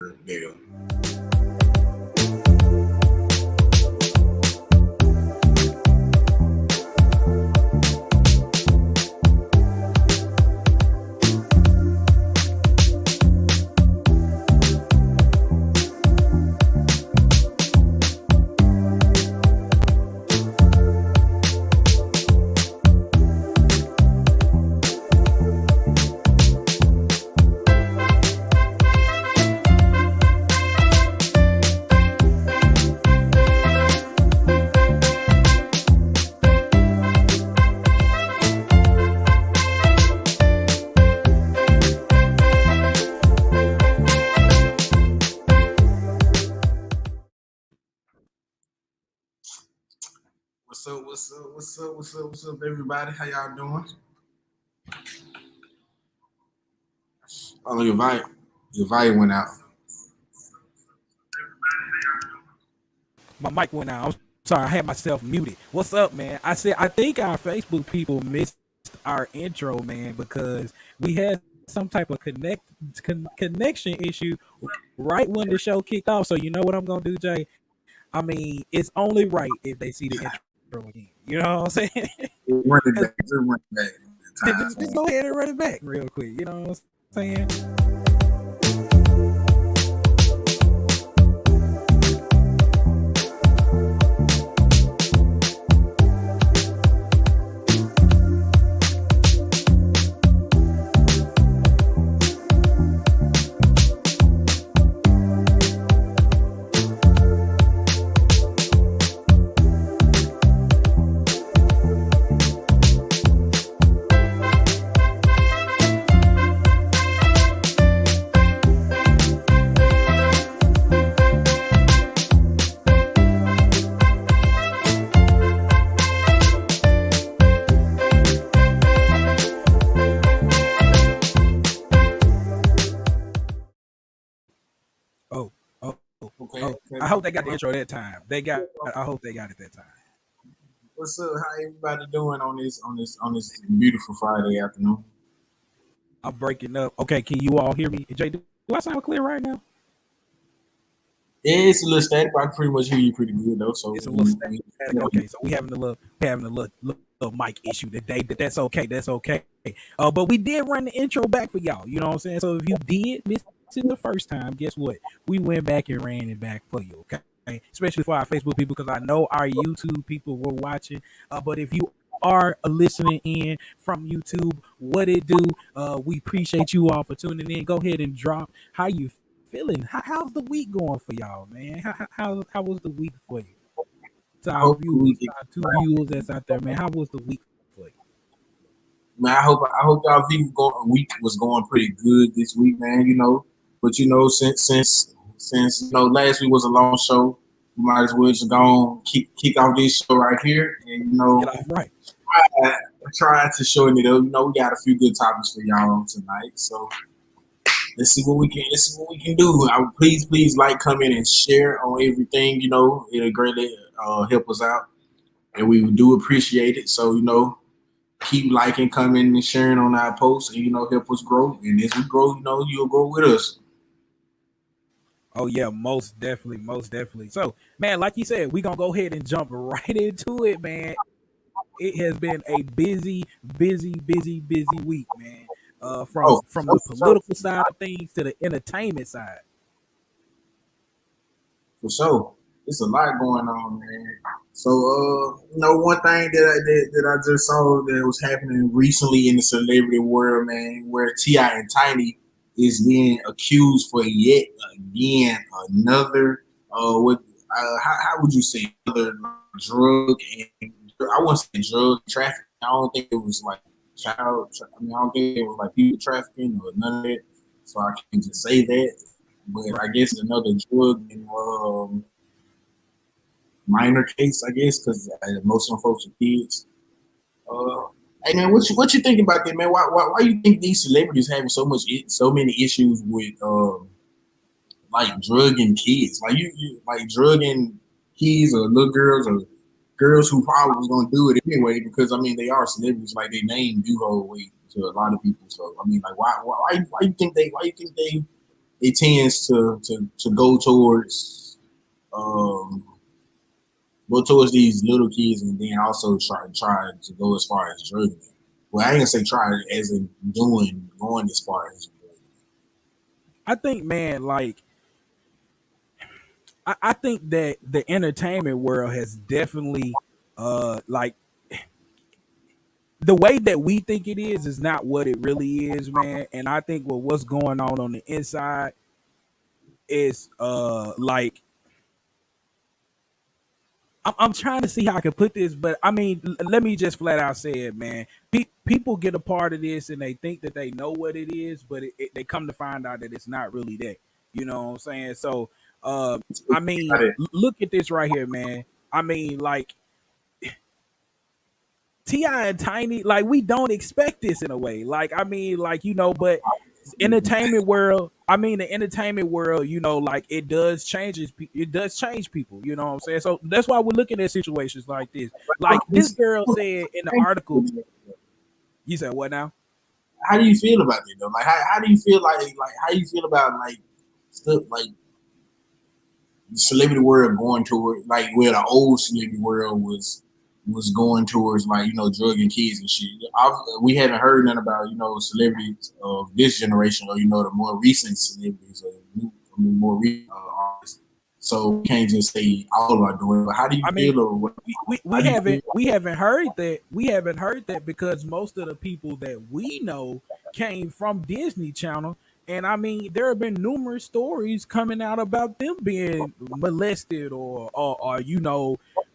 deal. What's up, everybody? How y'all doing? Oh, your volume went out. My mic went out. I'm sorry, I had myself muted. What's up, man? I think our Facebook people missed our intro, man, because we had some type of connection issue right when the show kicked off. So you know what I'm gonna do, Jay? I mean, it's only right if they see the intro again. You know what I'm saying? Run it back. Just run it back. just go ahead and run it back real quick. You know what I'm saying? Oh, oh, Okay. oh! I hope they got the intro that time. I hope they got it that time. What's up? How everybody doing on this beautiful Friday afternoon? I'm breaking up. Okay, can you all hear me? Jay, do I sound clear right now? Yeah, it's a little static, but I can pretty much hear you pretty good though. So It's a little static. Okay, so we having a little mic issue today, but that's okay. That's okay. But we did run the intro back for y'all. You know what I'm saying? So if you did miss it the first time, guess what? We went back and ran it back for you. Okay, especially for our Facebook people, because I know our YouTube people were watching. But if you are listening in from YouTube, what it do? We appreciate you all for tuning in. Go ahead and drop how you feeling. How's the week going for y'all, man? How was the week for you? To I our hope viewers, our two viewers that's out there, man. How was the week for you? man, I hope y'all week was going pretty good this week, man. But since last week was a long show, we might as well just go on kick off this show right here, and Get off right. I, I try to shorten it up. We got a few good topics for y'all tonight, so let's see what we can do. Please like, comment, and share on everything. It'll greatly help us out, and we do appreciate it. So keep liking, commenting, and sharing on our posts, and help us grow. And as we grow, you'll grow with us. Oh yeah, most definitely, most definitely. So, man, like you said, we gonna go ahead and jump right into it, man. It has been a busy week, man. Oh, From the political side of things to the entertainment side. for sure, it's a lot going on, man. So, one thing that I just saw that was happening recently in the celebrity world, man, where Ti and Tiny is being accused for yet again another what how would you say another drug and I wouldn't say drug trafficking. I don't think it was like I mean, I don't think it was like people trafficking or none of that. So I can't just say that. But I guess another drug and minor case, I guess, because most of them folks are kids. Uh, hey man, what you think about that, man? Why you think these celebrities having so many issues with like drugging kids, like you like drugging kids or little girls or girls who probably was gonna do it anyway because I mean they are celebrities, like their name do hold weight to a lot of people. So I mean, like why you think they it tends to um go towards these little kids, and then also try to go as far as drugging them. Well, I ain't gonna say try as in going as far as I think, man, like I think that the entertainment world has definitely like the way that we think it is not what it really is, man. And I think what's going on the inside is like I'm trying to see how I can put this, but I mean, let me just flat out say it, man. People get a part of this and they think that they know what it is, but they come to find out that it's not really that. You know what I'm saying? So, I mean, that. look at this right here, man. I mean, like Ti and Tiny, like we don't expect this in a way. Like I mean, like but entertainment world. I mean, the entertainment world. Like it does change people. You know what I'm saying? So that's why we're looking at situations like this. Like this girl said in the article. You said what now? How do you feel about it though? Like how do you feel how do you feel about like stuff like the celebrity world going toward like where the old celebrity world was going towards like drugging kids and shit. We haven't heard nothing about celebrities of this generation or the more recent celebrities or more recent artists. So we can't just say all are doing it. But how do you I mean, feel or what? we How do you haven't feel? heard that because most of the people that we know came from Disney Channel, and I mean there have been numerous stories coming out about them being molested or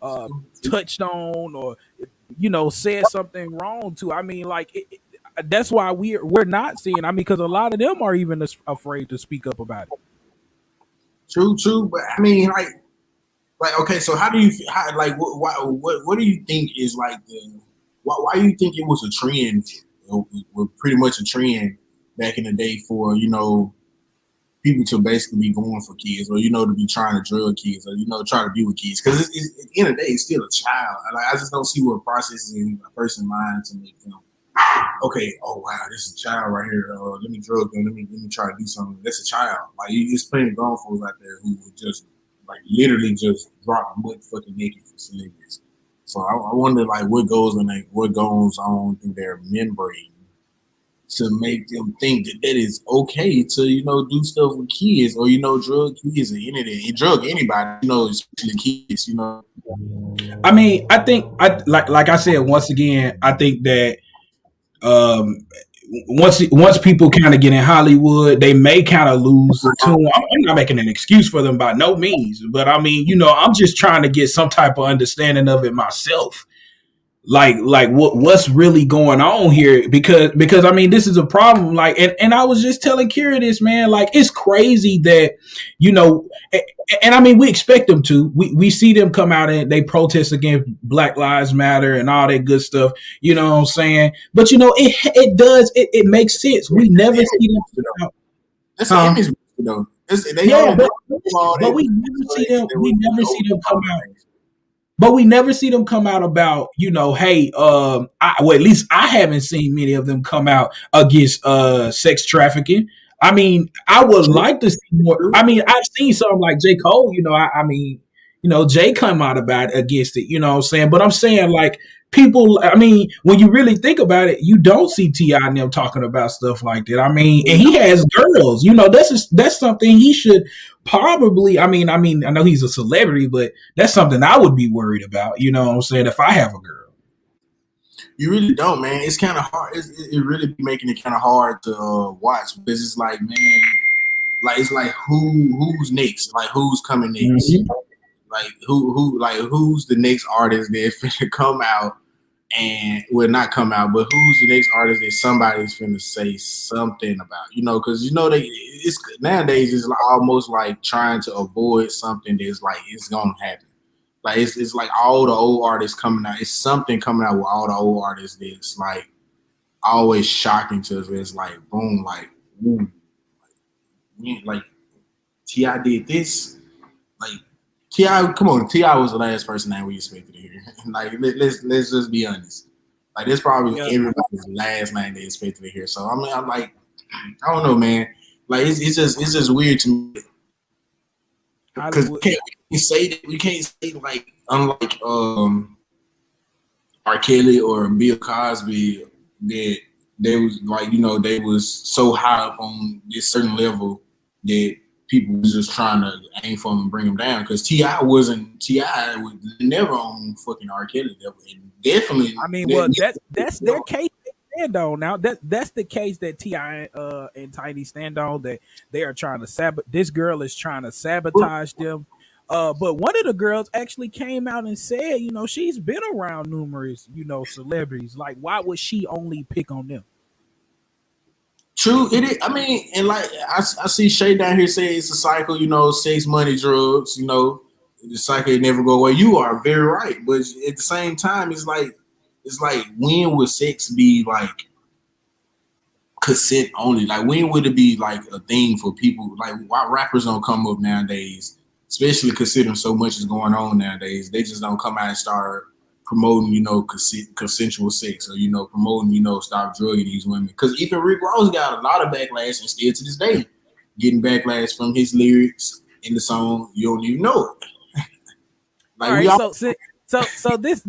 uh, touched on or said something wrong to. I mean like that's why we're not seeing. I mean because a lot of them are even afraid to speak up about it. True. But I mean, like okay. So how do you like what do you think is like the why do you think it was a trend? Pretty much a trend back in the day for people to basically be going for kids, or to be trying to drug kids, or trying to be with kids, because at the end of the day, it's still a child. Like I just don't see what processes in a person's mind to make them okay. Oh wow, this is a child right here. Let me drug them. Let me try to do something. That's a child. Like there's plenty of grown folks out there who would just like literally just drop butt fucking naked for celebrities. So I wonder like what goes on in their membrane to make them think that that is okay to do stuff with kids or drug kids or anything and drug anybody especially kids I mean, I think like I said once again, I think that um, once people kind of get in Hollywood, they may kind of lose tune. I'm not making an excuse for them by no means, but I mean, I'm just trying to get some type of understanding of it myself. Like what's really going on here because I mean this is a problem and I was just telling Kira this, man, like it's crazy that you know and, and I mean we expect them to we see them come out and they protest against Black Lives Matter and all that good stuff, you know what I'm saying, but it makes sense. We that's never the see image them booster, though. come out. That's the Huh? image booster, though. They Yeah, only do all but that we so never see they them can come overcome out. things. But we never see them come out about, hey, well, at least I haven't seen many of them come out against sex trafficking. I mean, I would True, like to see more. true. I mean, I've seen some like J. Cole, I mean, Jay come out about against it, you know what I'm saying? But I'm saying like people, I mean, when you really think about it, you don't see T.I. and them talking about stuff like that. I mean, and he has girls, that's something he should probably, I know he's a celebrity, but that's something I would be worried about, you know what I'm saying, if I have a girl. You really don't, man. It's kind of hard. It really be making it kind of hard to watch because it's like, man, like it's like who's next? Like who's coming next? Mm-hmm. Like who's the next artist that's finna come out and will not come out, but who's the next artist that somebody's finna say something about? Because they it's nowadays it's like almost like trying to avoid something that's like it's gonna happen. Like it's like all the old artists coming out. It's something coming out with all the old artists that's like always shocking to us. It's like boom, ooh, like Ti did this. Like Ti, come on, Ti was the last person that we expected to hear. Like let's just be honest. Like that's probably Yeah. everybody's last name they expected to hear. So I mean, I'm like, I don't know, man. Like it's just weird to me because Hollywood. can't say that we can't say like unlike R. Kelly or Bill Cosby that they was like they was so high up on this certain level that people was just trying to aim for him and bring him down because Ti was never on fucking R. Kelly level and definitely I mean, well, that, that's their case they stand on now. That's the case that Ti and Tiny stand on. That they are trying to This girl is trying to sabotage them. But one of the girls actually came out and said, she's been around numerous, celebrities. Like, why would she only pick on them? true, it is. I mean, and like I see Shay down here saying it's a cycle. Sex, money, drugs. The cycle never go away. You are very right, but at the same time, it's like when would sex be like consent only? Like when would it be like a thing for people? Like why rappers don't come up nowadays, especially considering so much is going on nowadays. They just don't come out and start promoting, consensual sex or promoting, stop drugging these women. Because even Rick Ross got a lot of backlash and still to this day getting backlash from his lyrics in the song. You don't even know it. All Like we right, all so this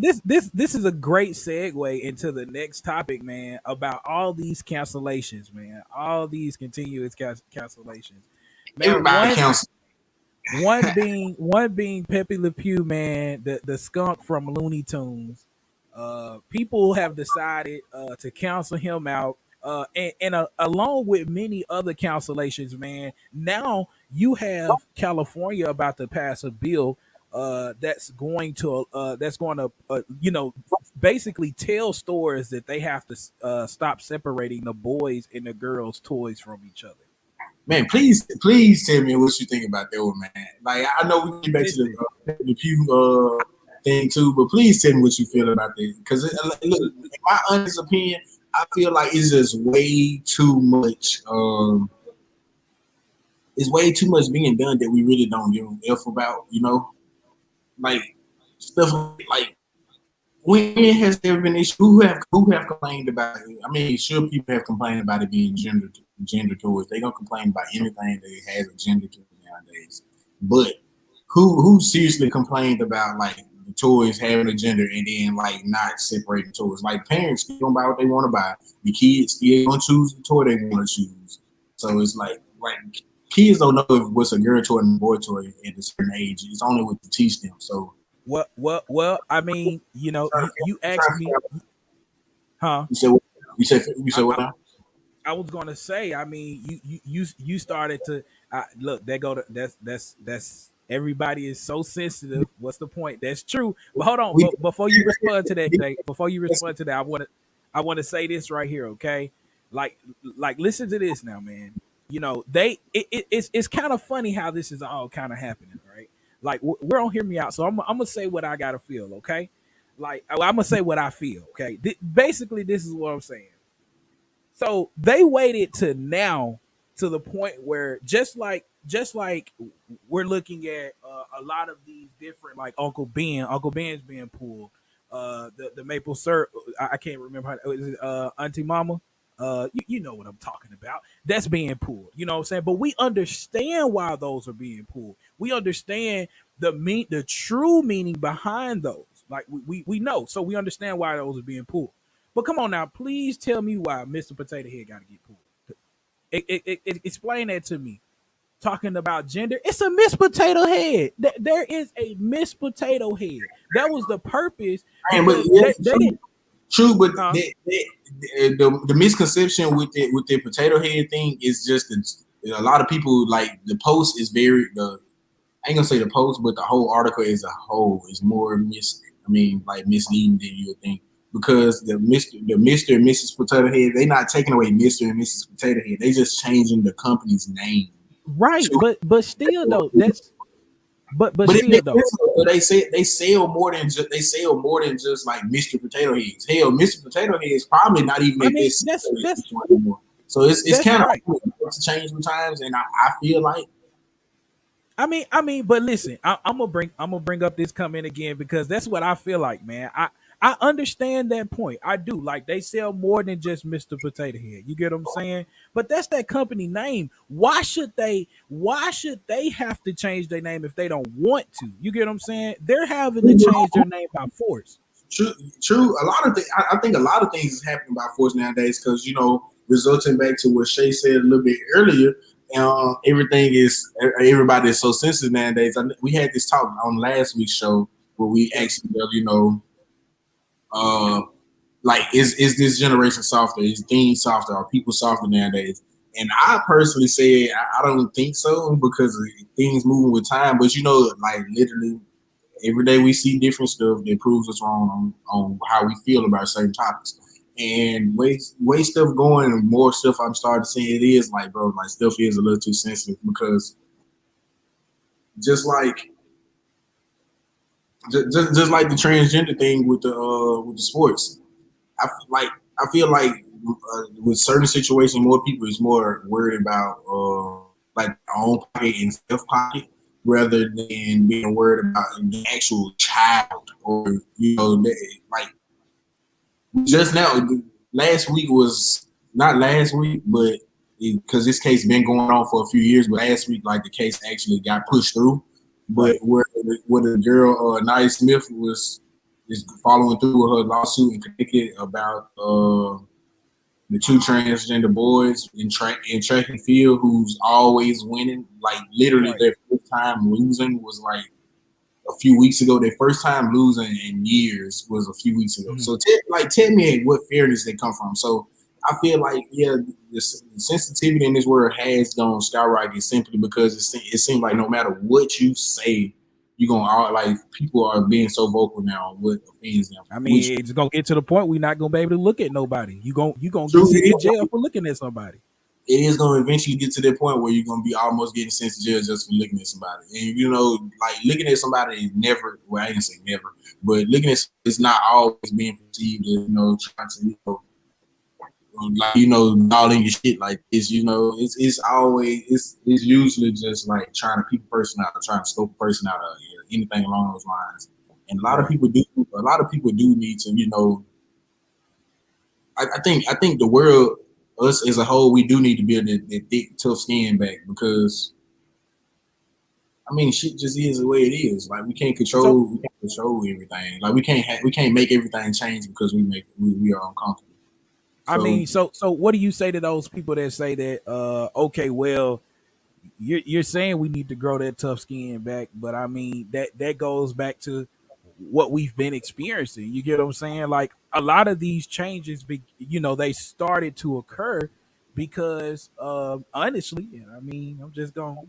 is a great segue into the next topic, man. About all these cancellations, man. All these continuous cancellations, man. everybody One counts. one being Pepe Le Pew, man, the skunk from Looney Tunes. People have decided to cancel him out. And along with many other cancellations, man. Now you have California about to pass a bill that's going to basically tell stores that they have to stop separating the boys and the girls' toys from each other. Man, please tell me what you think about that one, man. Like I know we get back to Listen, the Pew thing too, but please tell me what you feel about this. Because look, in my honest opinion, I feel like it's just way too much. It's way too much being done that we really don't give a f about. Like stuff like when has there been issues? Who have complained about it? I mean, sure, people have complained about it being gender toys. They gonna complain about anything that has a gender to it nowadays. But who seriously complained about like the toys having a gender and then like not separating toys? Like parents still gonna buy what they want to buy. The kids still gonna choose the toy they want to choose. So it's like kids don't know if what's a girl toy and a boy toy at a certain age. It's only what to teach them. So well. I mean, you asked me, huh? you said what? You said what I, now? I was gonna say, I mean, you started to look. They go to that's everybody is so sensitive. What's the point? That's true. But hold on, We but before you respond to that, Jay, before you respond to that, I want to say this right here, okay? Like listen to this now, man. It's kind of funny how this is all kind of happening, right? Like we're on hear me out, so I'm gonna say what I gotta feel, okay? Like I'm gonna say what I feel, okay? Basically, this is what I'm saying. So they waited to now to the point where just like we're looking at a lot of these different like Uncle Ben's being pulled, the maple syrup. I can't remember how is it, Auntie Mama. You know what I'm talking about. That's being pulled. You know what I'm saying? But we understand why those are being pulled. We understand the true meaning behind those. Like we know, so we understand why those are being pulled. But come on now, please tell me why Mr. Potato Head got to get pulled. Explain that to me. Talking about gender, it's a Miss Potato Head. There is a Miss Potato Head. That was the purpose Man, but because yes, they didn't. true, but Huh? the misconception with the potato head thing is just that a lot of people like the post is very the I ain't gonna say the post, but the whole article as a whole is more like misleading than you would think because the Mister and Mrs. Potato Head they not taking away Mister and Mrs. Potato Head they just changing the company's name Right, to. but still though, that's but But it still makes though. sense. They sell more than just like Mr. Potato Heads. Hell, Mr. Potato Heads probably not even I at mean, this that's that's anymore. So it's that's kind of right. hard to change sometimes, and I feel like I mean, but listen, I'm gonna bring up this comment again because that's what I feel like, man. I understand that point. I do. Like they sell more than just Mr. Potato Head. You get what I'm saying? But that's that company name. Why should they have to change their name if they don't want to? You get what I'm saying? They're having to change their name by force. True, true. A lot of things. I think a lot of things is happening by force nowadays because resulting back to what Shay said a little bit earlier. Everything is everybody is so sensitive nowadays. We had this talk on last week's show where we Yep. asked, uh, like, is this generation softer? Is things softer? Are people softer nowadays? And I personally say I don't think so because of things moving with time. But like literally every day we see different stuff that proves us wrong on how we feel about certain topics. And way stuff going and more stuff I'm starting to see it is like, bro, like stuff is a little too sensitive because just like just like the transgender thing with the sports, I like I feel like with certain situations, more people is more worried about like their own pocket and self pocket rather than being worried about the actual child or like just now. Last week was not last week, but because this case been going on for a few years, but last week like the case actually got pushed through. But Right. where the girl Nia Smith was is following through with her lawsuit in Connecticut about the two transgender boys in track and field who's always winning. Like literally Right. their first time losing was like a few weeks ago. Their first time losing in years was a few weeks ago. Mhm. So tell me what fairness they come from. So I feel like the sensitivity in this world has gone skyrocket simply because it seems like no matter what you say, you're gonna all like people are being so vocal now on what offends them, I which mean, it's gonna get to the point we're not gonna be able to look at nobody. You gonna get true sent to jail it for looking at somebody. is going to eventually get to that point where you're going to be almost getting sent to jail just for looking at somebody. And like looking at somebody is never. Well, I didn't say never, but looking at it's not always being perceived as trying to like all in your shit like this. It's always it's usually just like trying to peep a person out, or trying to scope a person out, or anything along those lines. And a lot of Right. people do. A lot of people do need to I think the world, us as a whole, we do need to build that thick, tough skin back because I mean, shit just is the way it is. Like So we can't control everything. Like we can't make everything change because we are uncomfortable. I So mean, so what do you say to those people that say that okay, well, you're saying we need to grow that tough skin back, but I mean that goes back to what we've been experiencing. You get what I'm saying? Like a lot of these changes, they started to occur because honestly, I mean, I'm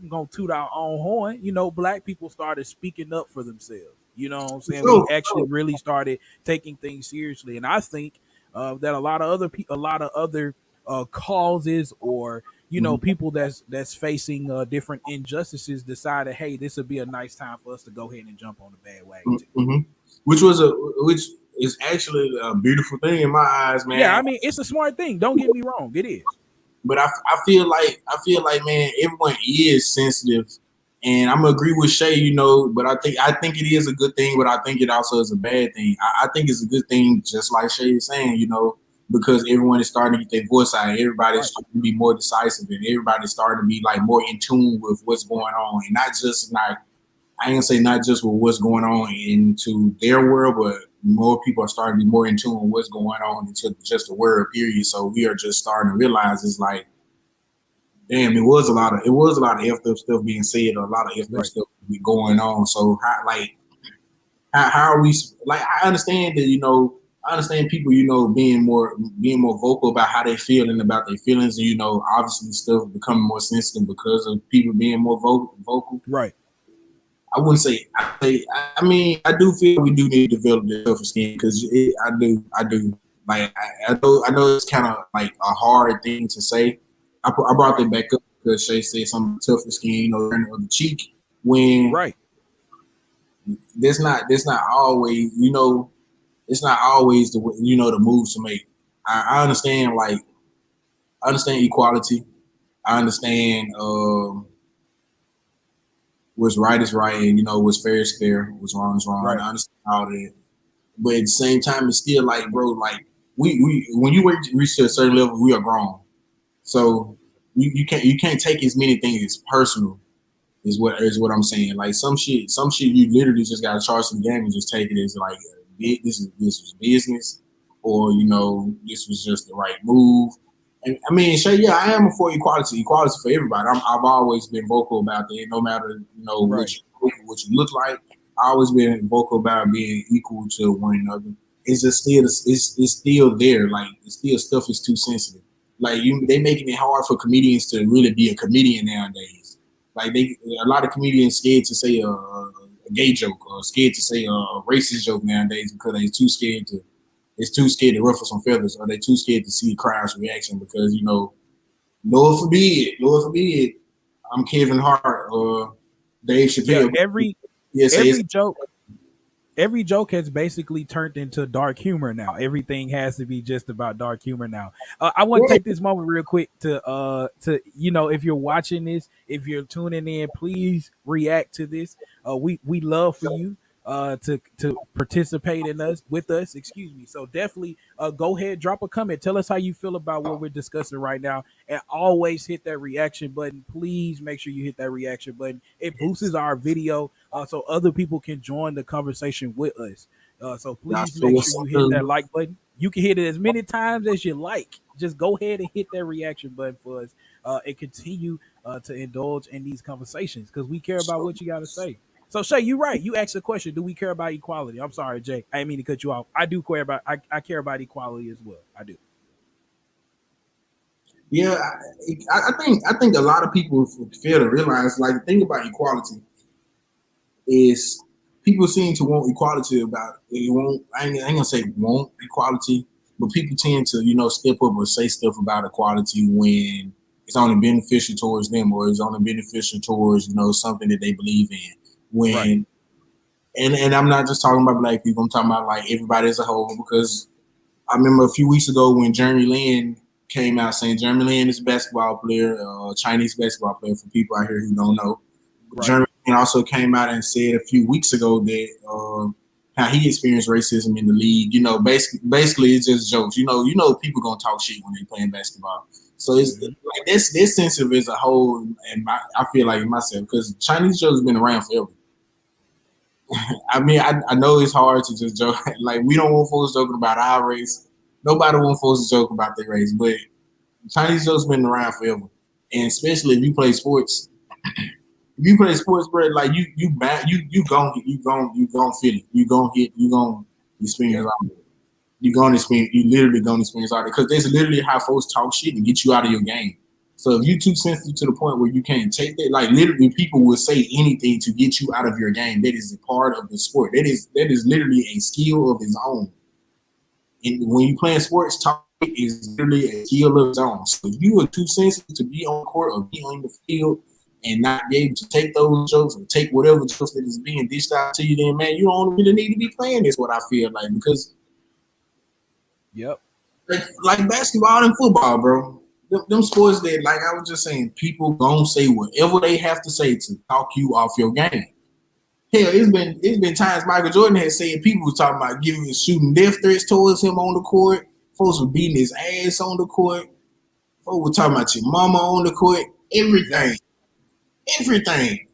gonna toot our own horn. Black people started speaking up for themselves. You know what I'm saying? We sure, actually really started taking things seriously, and I think that a lot of other causes or mm-hmm. people that's facing different injustices decided, hey, this would be a nice time for us to go ahead and jump on the bandwagon too. Mm-hmm. Which is actually a beautiful thing in my eyes, Yeah, man. I mean, it's a smart thing. Don't get me wrong, it is. But I feel like man, everyone is sensitive, and I'm gonna agree with Shay, But I think it is a good thing, but I think it also is a bad thing. I think it's a good thing, just like Shay is saying, because everyone is starting to get their voice out. Everybody's Right. starting to be more decisive, and everybody's starting to be like more in tune with what's going on, and not just like I ain't gonna say not just with what's going on into their world, but more people are starting to be more in tune with what's going on into just the world period. So we are just starting to realize it's like, damn, it was a lot of effed up stuff being said, or a lot of effed up Right. stuff be going on. So how are we like? I understand that I understand people being more vocal about how they feel and about their feelings, and obviously stuff becoming more sensitive because of people being more vocal. Right. I wouldn't say. I mean, I do feel we do need to develop the tougher skin because I do. Like I know it's kind of like a hard thing to say. I brought Right. that back up because Shay said something tougher skin, turn the other cheek. When Right. that's not always, it's not always the moves to make. I understand I understand equality. I understand what's right is right, and what's fair is fair, what's wrong is wrong. Right. I understand all that. but at the same time, it's still like, bro, like we when you reach to a certain level, we are grown. So you can't take as many things as personal is what I'm saying. Like some shit you literally just gotta charge some game and just take it as like this was business, or this was just the right move. And I mean, Shay, yeah, I am for equality for everybody. I've always been vocal about that. No matter Right. what you look like, I always been vocal about being equal to one another. It's just still it's still there. Like it's still stuff is too sensitive. Like they making it hard for comedians to really be a comedian nowadays. Like a lot of comedians scared to say a gay joke or scared to say a racist joke nowadays because they too scared to ruffle some feathers, or they too scared to see the crowd's reaction because Lord forbid, I'm Kevin Hart or Dave Yeah, Chappelle. every Yeah, say it's every joke every joke has basically turned into dark humor now. Everything has to be just about dark humor now. I want to yeah, take this moment real quick to if you're watching this, if you're tuning in, please react to this. We love for you to participate in us with us. Excuse me. So definitely go ahead, drop a comment, tell us how you feel about what we're discussing right now, and always hit that reaction button. Please make sure you hit that reaction button. It boosts our video so other people can join the conversation with us. So y'all please show make us sure you hit something. that like button. You can hit it as many times as you like. Just go ahead and hit that reaction button for us and continue to indulge in these conversations because we care about what you got to say. So Shay, you're right. You asked the question: do we care about equality? I'm sorry, Jay. I didn't mean to cut you off. I do care about. I care about equality as well. I do. Yeah, I think a lot of people fail to realize, like, the thing about equality is people seem to want equality about they won't. I ain't gonna say want equality, but people tend to step up or say stuff about equality when it's only beneficial towards them, or it's only beneficial towards something that they believe in. Right. When and I'm not just talking about black people. I'm talking about like everybody as a whole, because I remember a few weeks ago when Jeremy Lin came out saying Jeremy Lin is a basketball player, Chinese basketball player for people out here who don't know. Right. Jeremy Lin also came out and said a few weeks ago that how he experienced racism in the league. Basically it's just jokes. People gonna talk shit when they playing basketball. So it's Mm-hmm. like this sensitive as a whole, and I feel like myself because Chinese jokes been around forever. I mean, I know it's hard to just joke. Like, we don't want folks joking about our race. Nobody wants folks to joke about their race. But Chinese jokes been around forever, and especially if you play sports. If you play sports, bro, like you gon' feel it. You gon' experience Yep. all of it. You literally gonna experience all that because that's literally how folks talk shit to get you out of your game. So if you too sensitive to the point where you can't take that, like literally people will say anything to get you out of your game. That is a part of the sport. That is literally a skill of its own. And when you playing sports, talk is literally a skill of its own. So if you are too sensitive to be on court or be on the field and not be able to take those jokes or take whatever jokes that is being dished out to you, then man, you don't really need to be playing. Is what I feel like, because Yep. like basketball and football, bro. Them sports that, like I was just saying, people gonna say whatever they have to say to talk you off your game. Hell, it's been times Michael Jordan has said people was talking about shooting death threats towards him on the court. Folks were beating his ass on the court. Folks were talking about your mama on the court. Everything, Exactly. everything,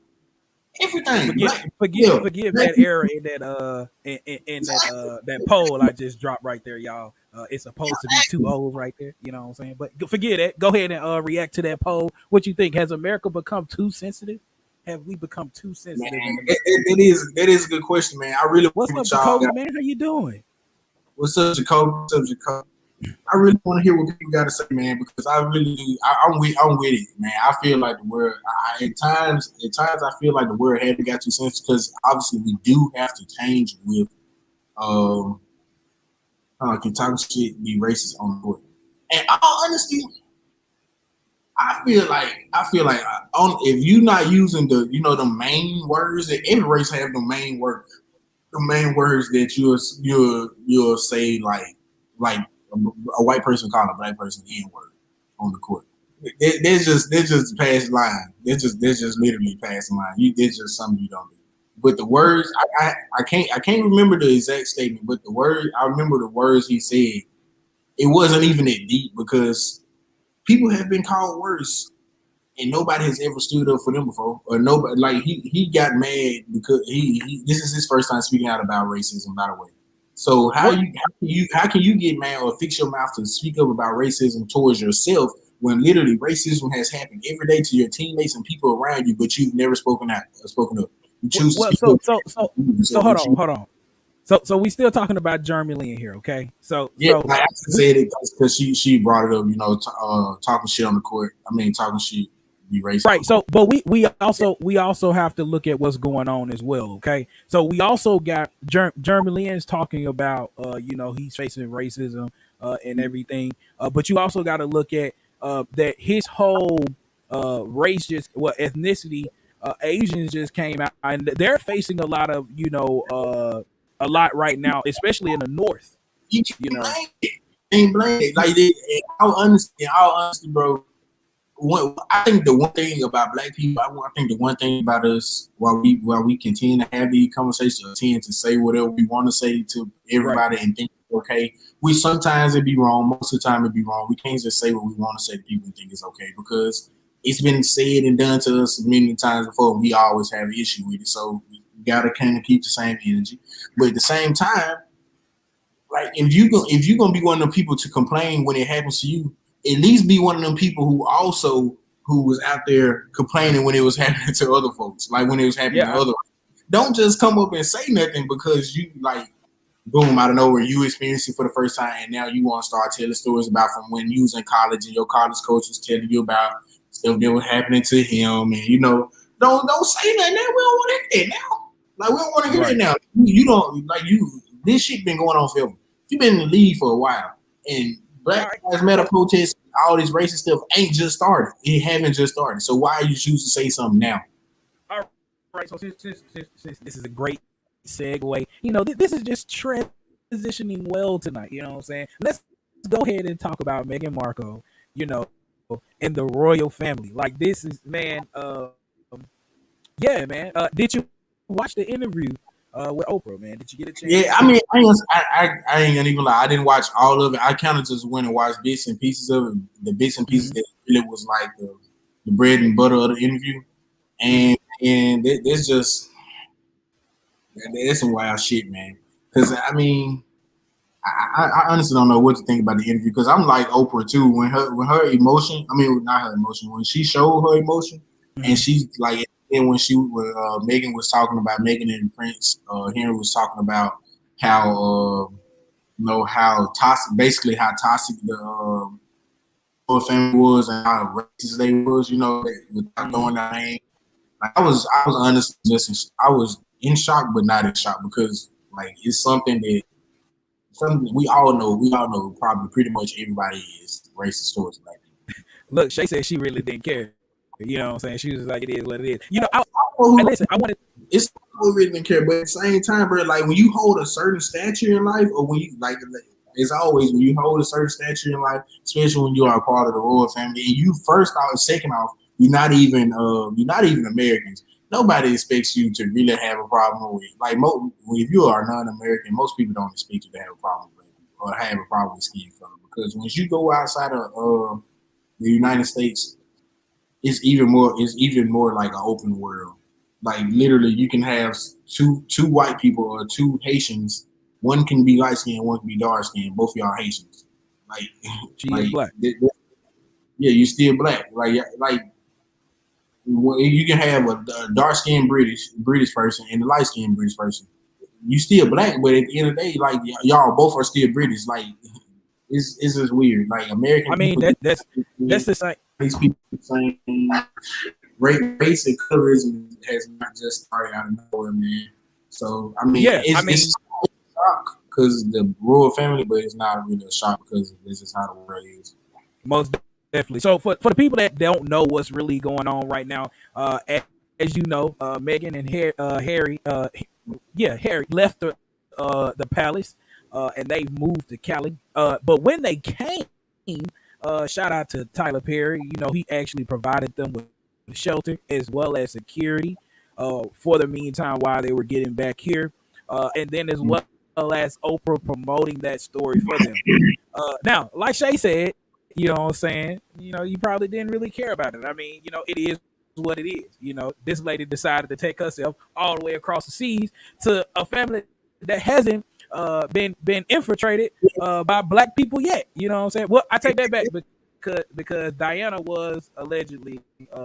everything. Forget Black, forget yeah, forgive black that people, error in that in that exactly, that poll I just dropped right there, y'all. It's supposed to be two exactly. O's right there. You know what I'm saying? But forget that. Go ahead and react to that poll. What you think? Has America become too sensitive? Have we become too Man, sensitive in that, America? that, that is that is a good question, man. I really want to What's hear up, what y'all Jacoby? got. Man, how you doing? What's up, Jacoby? What's up, Jacoby? I really want to hear what people got to say, man, because I really do. I'm with it, man. I feel like the world. At times, I feel like the world hadn't got too sensitive because obviously we do have to change with um, can talk shit, be racist on the court. And all honesty, I feel like if you're not using the main words that every race have the main words that you'll say like a white person calling a black person the N word on the court. There's just past line. There's just literally past line. There's just something you don't do. But the words I can't remember the exact statement, but the word I remember the words he said. It wasn't even that deep because people have been called worse and nobody has ever stood up for them before. Or nobody like he got mad because he this is his first time speaking out about racism, by the way. So Right. how can you get mad or fix your mouth to speak up about racism towards yourself when literally racism has happened every day to your teammates and people around you, but you've never spoken up. You choose to Well, speak up. so hold on, hold on. So we still talking about Jeremy Lin here, okay? Yeah, like I just said it because she brought it up, talking shit on the court. I mean, talking shit, be racist on right. the court. So, but we also have to look at what's going on as well. Okay. So we also got Jeremy Lin's talking about he's facing racism and everything. But you also got to look at that his whole race just ethnicity. Asians just came out and they're facing a lot of a lot right now, especially in the north. You You can't know. blame it. Can't blame it. Like in all honesty, I think the one thing about black people, I think the one thing about us, while we continue to have these conversations, or tend to say whatever we want to say to Right. everybody and think it's okay. We sometimes it be wrong. Most of the time it be wrong. We can't just say what we want to say to people and think it's okay because it's been said and done to us many times before. And we always have an issue with it, so we gotta kind of keep the same energy. But at the same time, like if you gonna be one of them people to complain when it happens to you, at least be one of them people who was out there complaining when it was happening to other folks, like when it was happening to Yeah. other. Don't just come up and say nothing because you like boom out of nowhere you experienced it for the first time and now you want to start telling stories about from when you was in college and your college coach was telling you about stuff that was happening to him and don't say nothing. Now we don't want to hear that now. Like we don't want to hear that Right. now. You don't like you. This shit been going on forever. You've been in the league for a while, and All Black right. Lives Matter protests, all this racist stuff ain't just started. It haven't just started. So why you choose to say something now? All right. So since this is a great segue, this is just transitioning well tonight. You know what I'm saying? Let's go ahead and talk about Meghan Markle. You know, and the royal family. Like this is man. Yeah, man. Did you watch the interview with Oprah? Man, did you get a chance Yeah, to I see mean, it? I ain't gonna even lie. I didn't watch all of it. I kind of just went and watched bits and pieces of it. The bits and pieces Mm-hmm. that really was like the bread and butter of the interview, Mm-hmm. and there's just there's some wild shit, man. Because I mean, I honestly don't know what to think about the interview because I'm like Oprah too. When her emotion, I mean not her emotion, when she showed her emotion, and Mm-hmm. she's like, and when Megan was talking about Megan and Prince, Henry was talking about how how toxic, basically how toxic the whole family was and how racist they was, without Mm-hmm. throwing that name. Like, I was honestly I was in shock, but not in shock because like it's something we all know probably pretty much everybody is racist towards black people. Look, Shay said she really didn't care. You know what I'm saying? She was like, it is what it is. Well, Listen, I wanted. it's who really didn't care, but at the same time, bro, like when you hold a certain stature in life, or when you like, as always, when you hold a certain stature in life, especially when you are a part of the royal family, and you first off, second off, you're not even Americans. Nobody expects you to really have a problem with like if you are non-American, most people don't expect you to have a problem with or have a problem with skin color because once you go outside of the United States, it's even more like an open world. Like literally, you can have two white people or two Haitians. One can be light skinned, one can be dark skinned. Both of y'all Haitians. Like, She is like, black. yeah, you still black. Like you can have a dark skinned British person and a light skinned British person. You still black, but at the end of the day, like y'all both are still British. Like it's just weird. Like I American mean, people, that's the same. these people saying race and colorism has not just started out of nowhere, man. So I mean, Yeah, I it's mean, a shock because the royal family, but it's not really a shock because this is how the world is. most definitely. So for the people that don't know what's really going on right now, as you know, Megan and Harry, yeah, Harry left the palace, and they moved to Cali. But when they came, shout out to Tyler Perry. He actually provided them with shelter as well as security. for the meantime while they were getting back here, and then as well as Oprah promoting that story for them. Now, like Shay said, you know what I'm saying, you probably didn't really care about it. I mean, it is what it is. This lady decided to take herself all the way across the seas to a family that hasn't been infiltrated by black people yet. You know what I'm saying? Well, I take that back because Diana was allegedly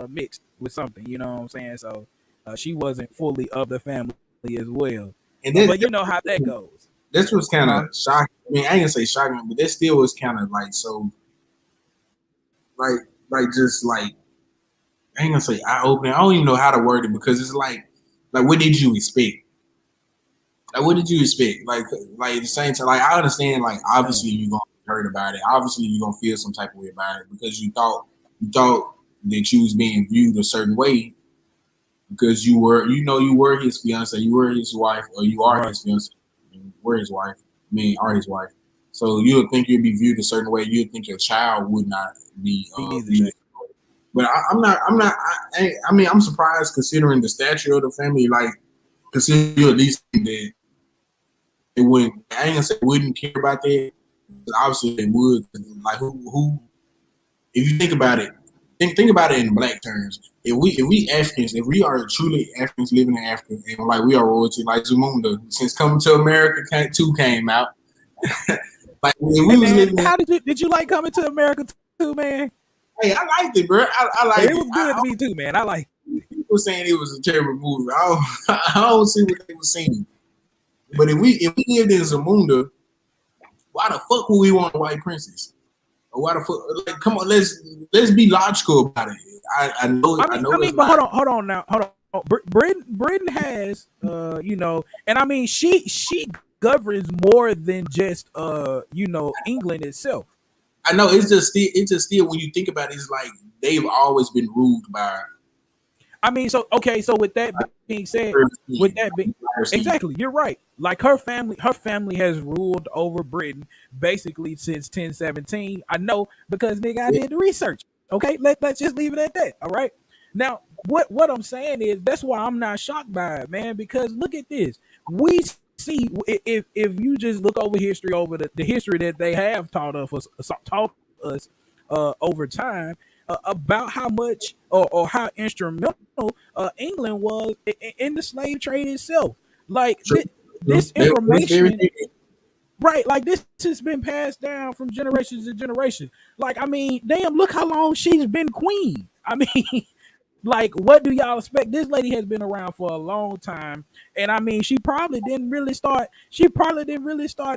mixed with something. You know what I'm saying? So she wasn't fully of the family as well. And But you then know how that goes. this was Huh? kind of shocking. I mean, I ain't gonna say shocking, but this still was kind of like so, like, just like I ain't gonna say eye opening. I don't even know how to word it because it's like what did you expect? Like, what did you expect? Like at the same time, like I understand, like obviously Man, you're gonna be hurt about it. Obviously you're gonna feel some type of way about it because you thought that you was being viewed a certain way because you were his fiance, you were his wife, or you are right. his fiance, you were his wife. I mean, are his wife. So you would think you'd be viewed a certain way. You'd think your child would not be Me neither, viewed. Shay. But I'm not. I'm not. I mean, I'm surprised considering the stature of the family. Like, consider you at least that they wouldn't. I ain't gonna say wouldn't care about that. Obviously, they would. Like, who? If you think about it, think about it in black terms. If we Africans, if we are truly Africans living in Africa, and like we are royalty, like Zamunda, since Coming to America 2 came out, like if we Hey was man, living in, how did you like coming to America too, man? hey, I liked it, bro. I It liked was it. good to me too, man. I like. People saying it was a terrible movie. I don't see what they were saying. But if we lived in Zamunda, why the fuck would we want a white princess? Or why the fuck? Like, come on, let's be logical about it. I know it's But not. hold on now, hold on. Britain has, and I mean she governs more than just, England itself. I know it's just still when you think about it, it's like they've always been ruled by I mean, so okay, so with that being said, with that being exactly, you're right. Like her family has ruled over Britain basically since 1017. I know because nigga, I did the research. Okay, let's just leave it at that. All right. Now, what I'm saying is that's why I'm not shocked by it, man. Because look at this. We see if you just look over history over the history that they have taught us over time about how much or how instrumental England was in the slave trade itself. Like true. this That's very information, right? Like this has been passed down from generations to generation. Like I mean, damn, look how long she's been queen. I mean, like what do y'all expect? This lady has been around for a long time, and I mean, she probably didn't really start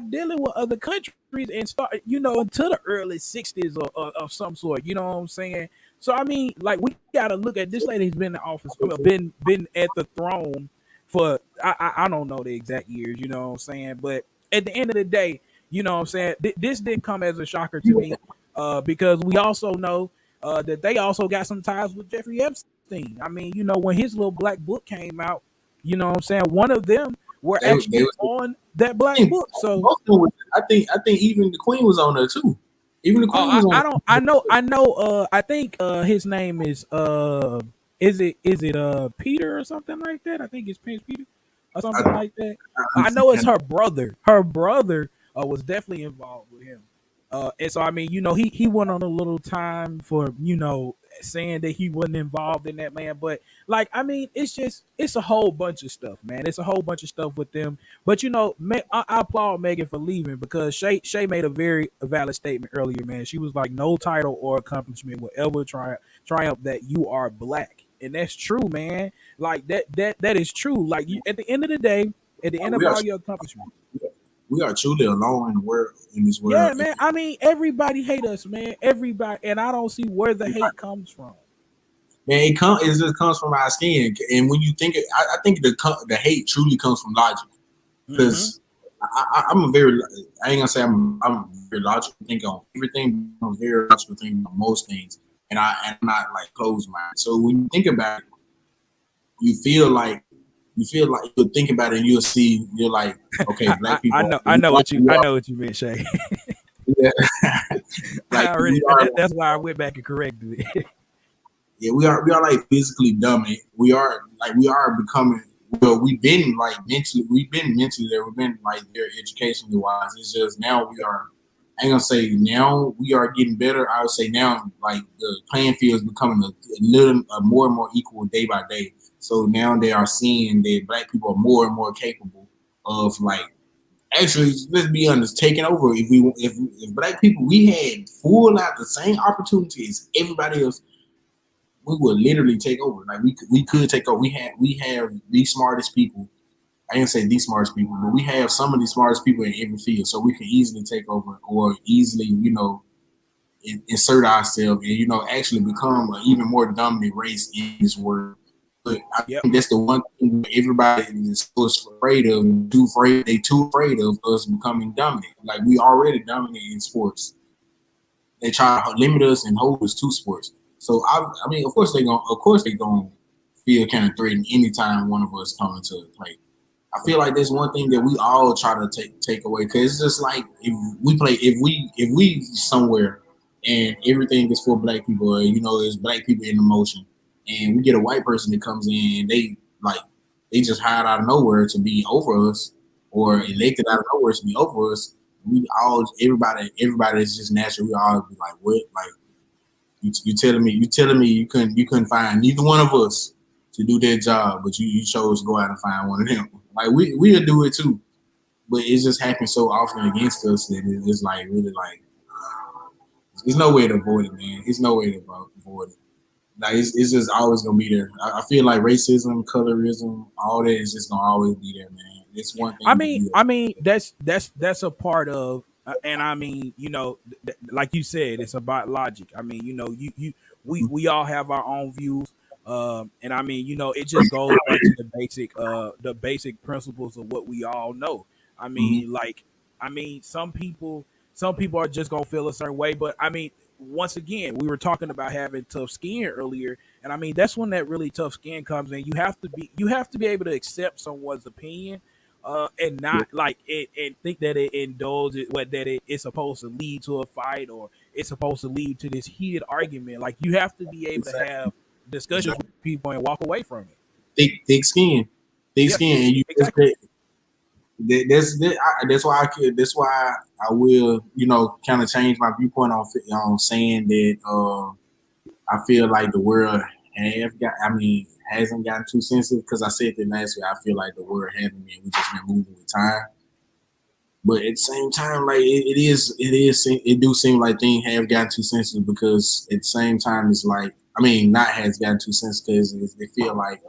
dealing with other countries and start, until the early 60s or of some sort. You know what I'm saying? So I mean, like we gotta look at this lady has been in the office, been at the throne for I don't know the exact years. You know what I'm saying? But at the end of the day, you know what I'm saying. This didn't come as a shocker to me, because we also know that they also got some ties with Jeffrey Epstein. I mean, when his little black book came out, you know what I'm saying? One of them were they actually was. on that black I think book. So, both of them was, I think even the Queen was on there too. Even the oh, Queen was on I don't, there. I know, I think his name is it Peter or something like that? I think it's Prince Peter or I, something like that. I I know it's understand. her brother. Her brother was definitely involved with him. And so I mean, he went on a little time for saying that he wasn't involved in that, man. But like, I mean, it's a whole bunch of stuff, man. It's a whole bunch of stuff with them. But I applaud Megan for leaving because Shay made a very valid statement earlier, man. She was like, no title or accomplishment will ever triumph that you are black, and that's true, man. Like that is true. Like at the end of the day, at the end We of are all your accomplishments. we are truly alone in the world in this world. Yeah, man. I mean, everybody hate us, man. Everybody, and I don't see where the hate comes from. Man, it just comes from our skin. And when you think it, I think the hate truly comes from logic. Mm-hmm. Because I'm a very, I ain't gonna say I'm very logical think on everything. I'm a very logical think on most things, and I'm not like closed minded. So when you think about it, you feel like you'll think about it and you'll see you're like, okay, black I people, know, we I are, know what you meant, Shay. yeah, I like already. we are That's why I went back and corrected it. Yeah, we are like physically dominant. We are becoming. Well, we've been mentally there. We've been like there educationally wise. It's just now we are. I ain't gonna say now we are getting better. I would say now like the playing field is becoming a little more and more equal day by day. So now they are seeing that black people are more and more capable of like actually, let's be honest, taking over. If black people we had full out the same opportunities as everybody else, we would literally take over. Like we could take over. We have the smartest people. I didn't say the smartest people, but we have some of the smartest people in every field, so we can easily take over or easily, insert ourselves and actually become an even more dominant race in this world. But I Yep. think that's the one thing that everybody is so afraid of. They too afraid of us becoming dominant. Like we already dominant in sports. They try to limit us and hold us to sports. So I mean, of course they gonna feel kind of threatened anytime one of us come into play. I feel like there's one thing that we all try to take away because it's just like if we somewhere and everything is for black people, or, there's black people in the motion, and we get a white person that comes in and they just hired out of nowhere to be over us or Hmm. elected out of nowhere to be over us. We all everybody is just natural. We all be like, what? Like you telling me you couldn't find neither one of us to do their job, but you chose to go out and find one of them. Like we'll do it too, but it just happens so often against us that it's like really like there's no way to avoid it, man. There's no way to avoid it. Like it's just always gonna be there. I feel like racism, colorism, all that is just gonna always be there, man. It's one I thing that mean, we I mean that's a part of, and I mean, like you said, it's about logic. I mean, we all have our own views, and I mean, it just goes back to the basic principles of what we all know. I mm-hmm. mean, like, I mean, some people are just gonna feel a certain way, but I mean, once again, we were talking about having tough skin earlier, and I mean, that's when that really tough skin comes in. You have to be able to accept someone's opinion, and Yeah, not like it and think that it indulges what that it's supposed to lead to a fight, or it's supposed to lead to this heated argument. Like, you have to be able to exactly. have discussions Exactly. with people and walk away from it. Thick skin, thick Yeah, skin, and you just exactly. that's why I could. That's why I will, kind of change my viewpoint on saying that. I feel like the world hasn't gotten too sensitive because I said that last week. I feel like the world hasn't been. We just been moving with time, but at the same time, like it do seem like things have gotten too sensitive because at the same time, it's like not has gotten too sensitive because they feel like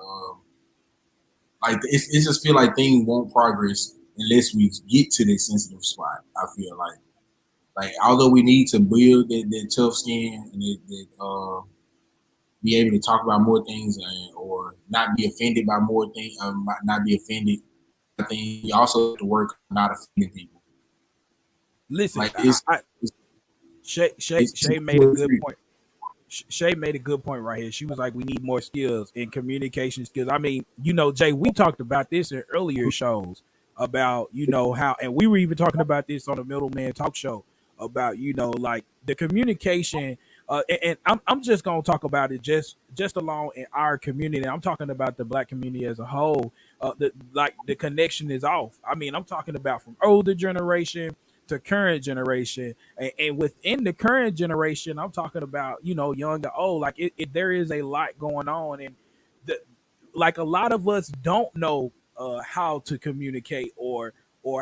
it just feel like things won't progress unless we get to this sensitive spot. I feel like although we need to build that tough skin and that be able to talk about more things or not be offended by more things, not be offended by things. We also have to work on not offending people. Listen, Like it's Shay, Shay, it's Shay made a good point. Shay made a good point right here. She was like, we need more skills in communication skills. I mean, Jay, we talked about this in earlier shows about, how, and we were even talking about this on the Middleman Talk Show about, like the communication. And I'm just gonna talk about it just alone in our community. I'm talking about the black community as a whole. The connection is off. I mean, I'm talking about from older generation to current generation, and within the current generation, I'm talking about, young to old. Like, there is a lot going on, and the like a lot of us don't know how to communicate, or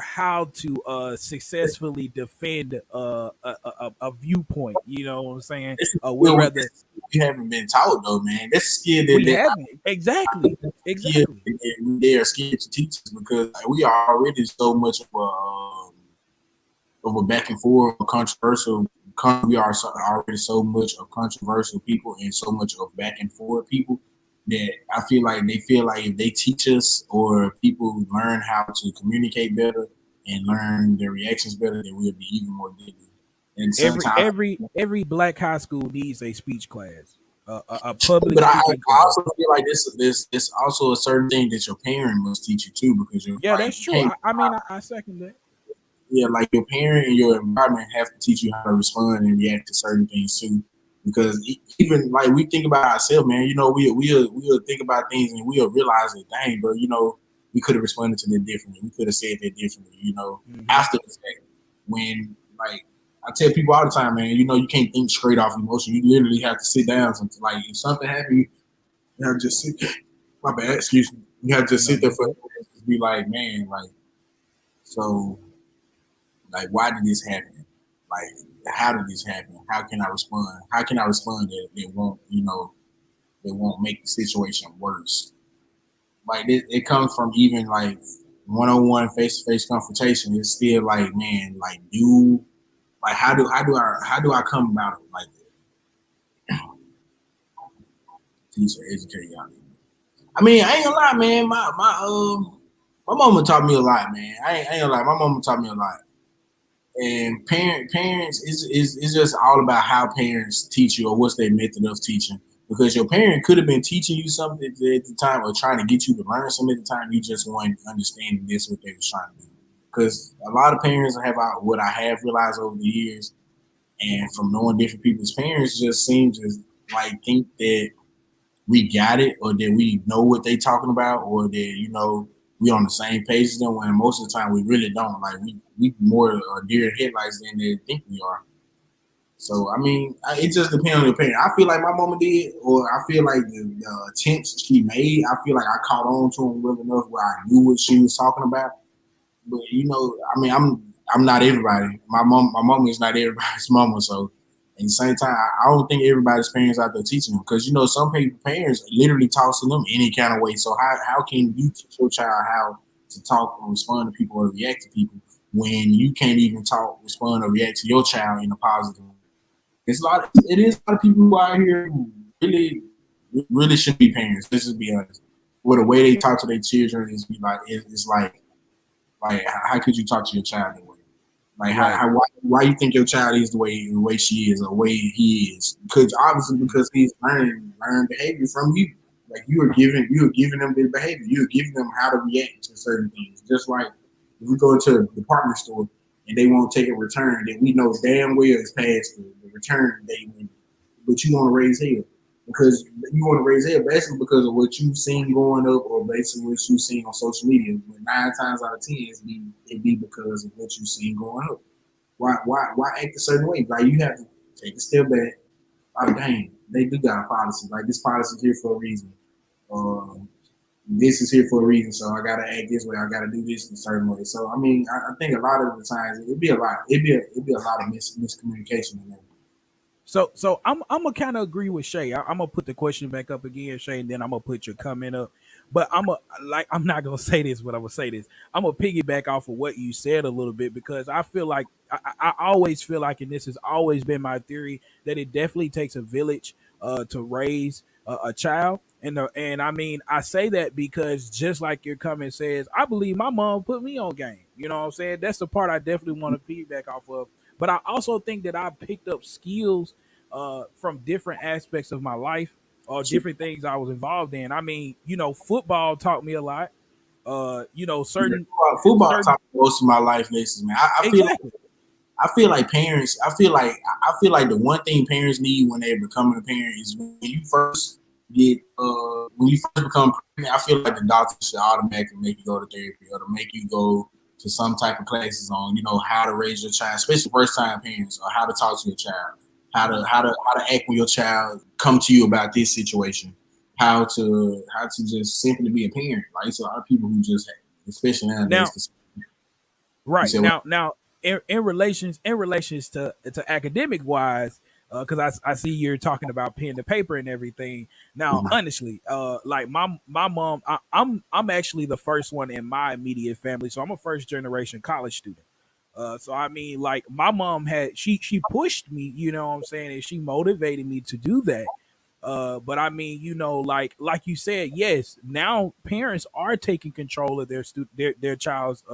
how to successfully defend a viewpoint. You know what I'm saying? it's a We're skill rather we haven't been taught though, man. That's a skill we that haven't exactly, skill exactly. that they are scared to teach us because like, we are already so much of a back and forth, controversial. We are already so much of controversial people and so much of back and forth people that I feel like they feel like if they teach us or people learn how to communicate better and learn their reactions better, then we'll be even more deadly. And at the same Every time, every every black high school needs a speech class, a public but speaking I class. also feel like this also a certain thing that your parent must teach you too because you're Yeah, like that's you true. can't I mean, I second that. yeah, like your parent and your environment have to teach you how to respond and react to certain things too. Because even like we think about ourselves, man. We'll think about things and we'll realize that, dang, bro. We could have responded to that differently. We could have said that differently. Hmm. After the fact, when like I tell people all the time, man. You can't think straight off emotion. You literally have to sit down. Like if something happened, you have to just sit. My bad. Excuse me. You have to just No, sit there you for a good. minute and be like, man, like so, like why did this happen? Like how did this happen? How can I respond? How can I respond that won't make the situation worse? Like it comes from even like one on one face to face confrontation. It's still like, man, like how do I come about it like teach or educate y'all? I mean, I ain't gonna lie, man. My mama taught me a lot, man. I ain't gonna lie. My mama taught me a lot. And parents is just all about how parents teach you or what's their method of teaching. Because your parent could have been teaching you something at the time or trying to get you to learn something at the time. You just weren't understanding this what they was trying to do. Because a lot of parents what I have realized over the years, and from knowing different people's parents, just seem to like think that we got it or that we know what they talking about or that we on the same page as them when most of the time we really don't. Like we more deer in headlights than they think we are. So I mean, it just depends on the parent. I feel like my mama did, or I feel like the attempts she made. I feel like I caught on to them well enough where I knew what she was talking about. But I mean, I'm not everybody. My mom is not everybody's mama. So at the same time, I don't think everybody's parents out there teaching them because some people parents literally tossing them any kind of way. So how can you teach your child how to talk or respond to people or react to people when you can't even talk, respond, or react to your child in a positive way? It is a lot of people who are out here who really shouldn't be parents. Let's just be honest. Where the way they talk to their children is be like it's like, how could you talk to your child that way? Like, Right. why you think your child is the way she is or the way he is? Because obviously, Hmm. because he's learning behavior from you. Like you are giving them the behavior. You are giving them how to react to certain things. Just like if we go into a department store and they won't take a return, then we know damn well it's past the return date, but you want to raise hell because you want to raise hell basically because of what you've seen growing up or basically what you've seen on social media. But 9 times out of 10, it be because of what you've seen growing up. Why act a certain way? Like you have to take a step back. Oh dang, they do got a policy. Like this policy is here for a reason. Um, this is here for a reason, so I gotta act this way. I gotta do this in a certain way. So I mean, I think a lot of the times it'd be a lot. It'd be a lot of miscommunication in there. So I'm gonna kind of agree with Shay. I'm gonna put the question back up again, Shay, and then I'm gonna put your comment up. But I'm not gonna say this, but I'm gonna say this. I'm gonna piggyback off of what you said a little bit because I feel like I always feel like, and this has always been my theory, that it definitely takes a village to raise a child. And I mean I say that because just like your comment says, I believe my mom put me on game. You know what I'm saying? That's the part I definitely want to piggyback off of. But I also think that I picked up skills from different aspects of my life or different things I was involved in. I mean, football taught me a lot. Yeah, Certain football certain taught me most of my life lessons, man. I feel exactly. I feel like parents. I feel like the one thing parents need when they're becoming a parent is when you first become pregnant. I feel like the doctor should automatically make you go to therapy or to make you go to some type of classes on how to raise your child, especially first time parents, or how to talk to your child, how to how Mhm. to how to act when your child come to you about this situation, how to just simply be a parent. Like it's a lot of people who just, especially nowadays, Now, 'cause you right said, well, now, in relations to academic wise, because I see you're talking about pen to paper and everything. Now, honestly, like my mom, I'm actually the first one in my immediate family, so I'm a first generation college student. So I mean, like my mom had she pushed me, you know what I'm saying, and she motivated me to do that. But I mean, like you said, yes, now parents are taking control of their child's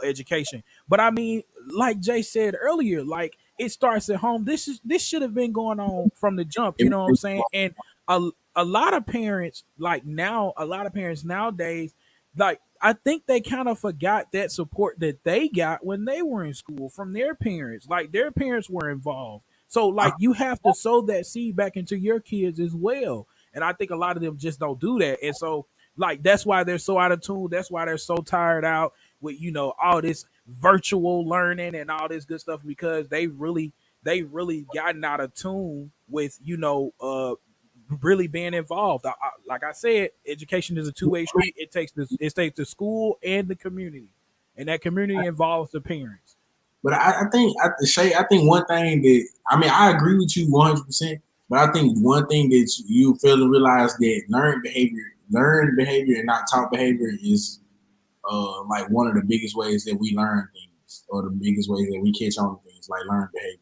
education. But I mean, like Jay said earlier, like it starts at home. This should have been going on from the jump, you know what I'm saying? And a lot of parents a lot of parents nowadays, like I think they kind of forgot that support that they got when they were in school from their parents. Like their parents were involved. So like you have to sow that seed back into your kids as well. And I think a lot of them just don't do that. And so like that's why they're so out of tune. That's why they're so tired out with all this virtual learning and all this good stuff because they really gotten out of tune with really being involved. Like I said, education is a two-way street. It takes the school and the community, and that community involves the parents. But I think Shay, I think one thing that I mean I agree with you 100%. But I think one thing that you fail to realize that learned behavior, and not taught behavior is like one of the biggest ways that we learn things, or the biggest ways that we catch on to things, like learned behavior.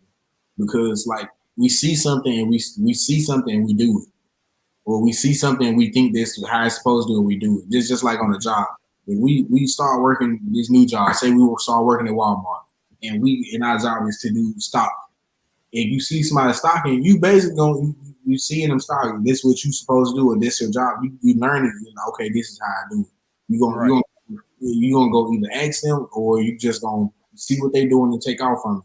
Because like we see something and we see something and we do it, or we see something and we think this how it's supposed to, and we do it. Just like on a job. If we start working this new job, say we will start working at Walmart, and our job is to do stock. If you see somebody stocking, you basically going you seeing them stocking. This is what you supposed to do, or this your job. You learn it. Okay, this is how I do it. Right. You gonna go either ask them, or you just gonna see what they doing and take off from it.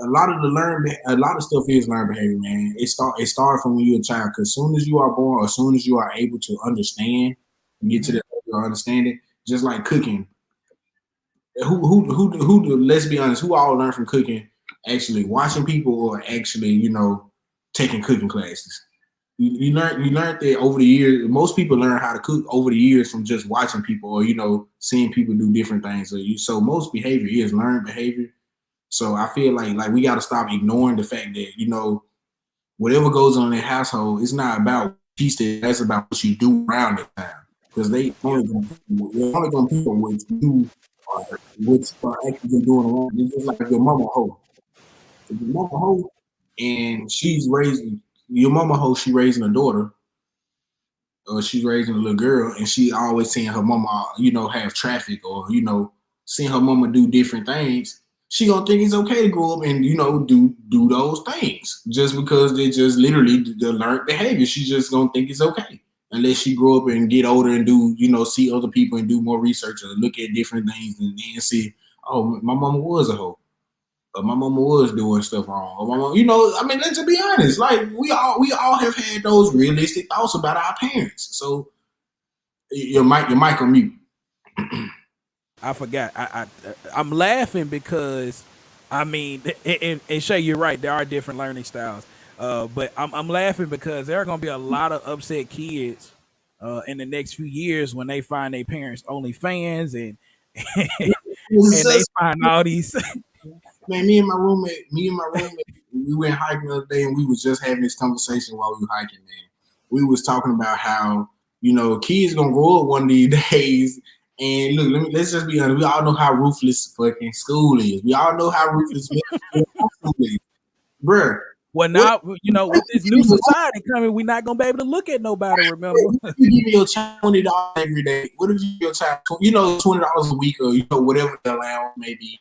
A lot of stuff is learned behavior, man. It starts from when you're a child. Because as soon as you are born, or as soon as you are able to understand, and get to Mm-hmm. the level of understanding, just like cooking. Who? Let's be honest. Who all learn from cooking? Actually, watching people, or actually, taking cooking classes. You learned that over the years. Most people learn how to cook over the years from just watching people, or seeing people do different things. So most behavior is learned behavior. So I feel like we got to stop ignoring the fact that whatever goes on in their household, it's not about what she said. That's about what you do around the time. Because Yep. they're only gonna people what you are what you are actually doing around. It's just like your mama hoe. If your mama hoe and she's raising your mama hoe, she raising a daughter, or she's raising a little girl, and she always seeing her mama, have traffic, or seeing her mama do different things. She gonna think it's okay to grow up and do those things just because they just literally the learned behavior. She just gonna think it's okay unless she grow up and get older and do see other people and do more research, or look at different things, and then see, oh, my mama was a hoe, or my mama was doing stuff wrong, or my mama, I mean, let's just be honest. Like we all have had those realistic thoughts about our parents. So your mic on mute. I forgot. I'm laughing because, I mean, and Shay, you're right. There are different learning styles. But I'm laughing because there are going to be a lot of upset kids in the next few years when they find their parents only fans and It's and they just, find all these. man, me and my roommate, we went hiking the other day, and we was just having this conversation while we were hiking, man. We was talking about how kids gonna grow up one of these days. And look, let's just be honest. We all know how ruthless fucking school is. We all know how ruthless middle school is, bruh. Well, What now with this new society coming, we're not gonna be able to look at nobody. Remember? you give your child $20 every day? What if you give your child $20 a week, or whatever the allowance may be,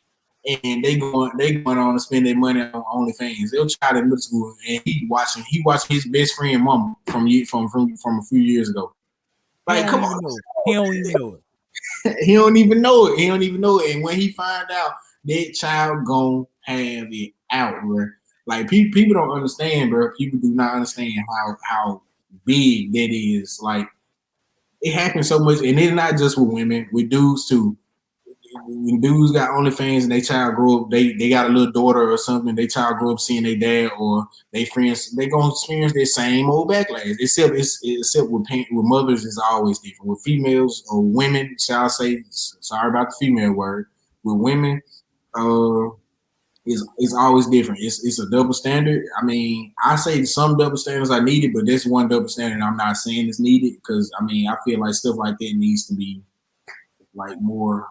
and they going on to spend their money on OnlyFans? Your child in middle school, and he watching his best friend mama from a few years ago. He Like, don't come even on, know it. He don't even know it. he don't even know it. He don't even know it. And when he find out, that child gonna have it out, bro. Like people don't understand, bro. People do not understand how big that is. Like, it happens so much, and it's not just with women, with dudes too. When dudes got OnlyFans and they child grow up, they got a little daughter or something, they child grow up seeing their dad or they friends, they gonna experience the same old backlash. Except with mothers, it's always different. With females or women, shall I say? Sorry about the female word. With women, uh, it's always different. It's a double standard. I mean, I say some double standards are needed, but this one double standard I'm not saying is needed, because I mean I feel like stuff like that needs to be like more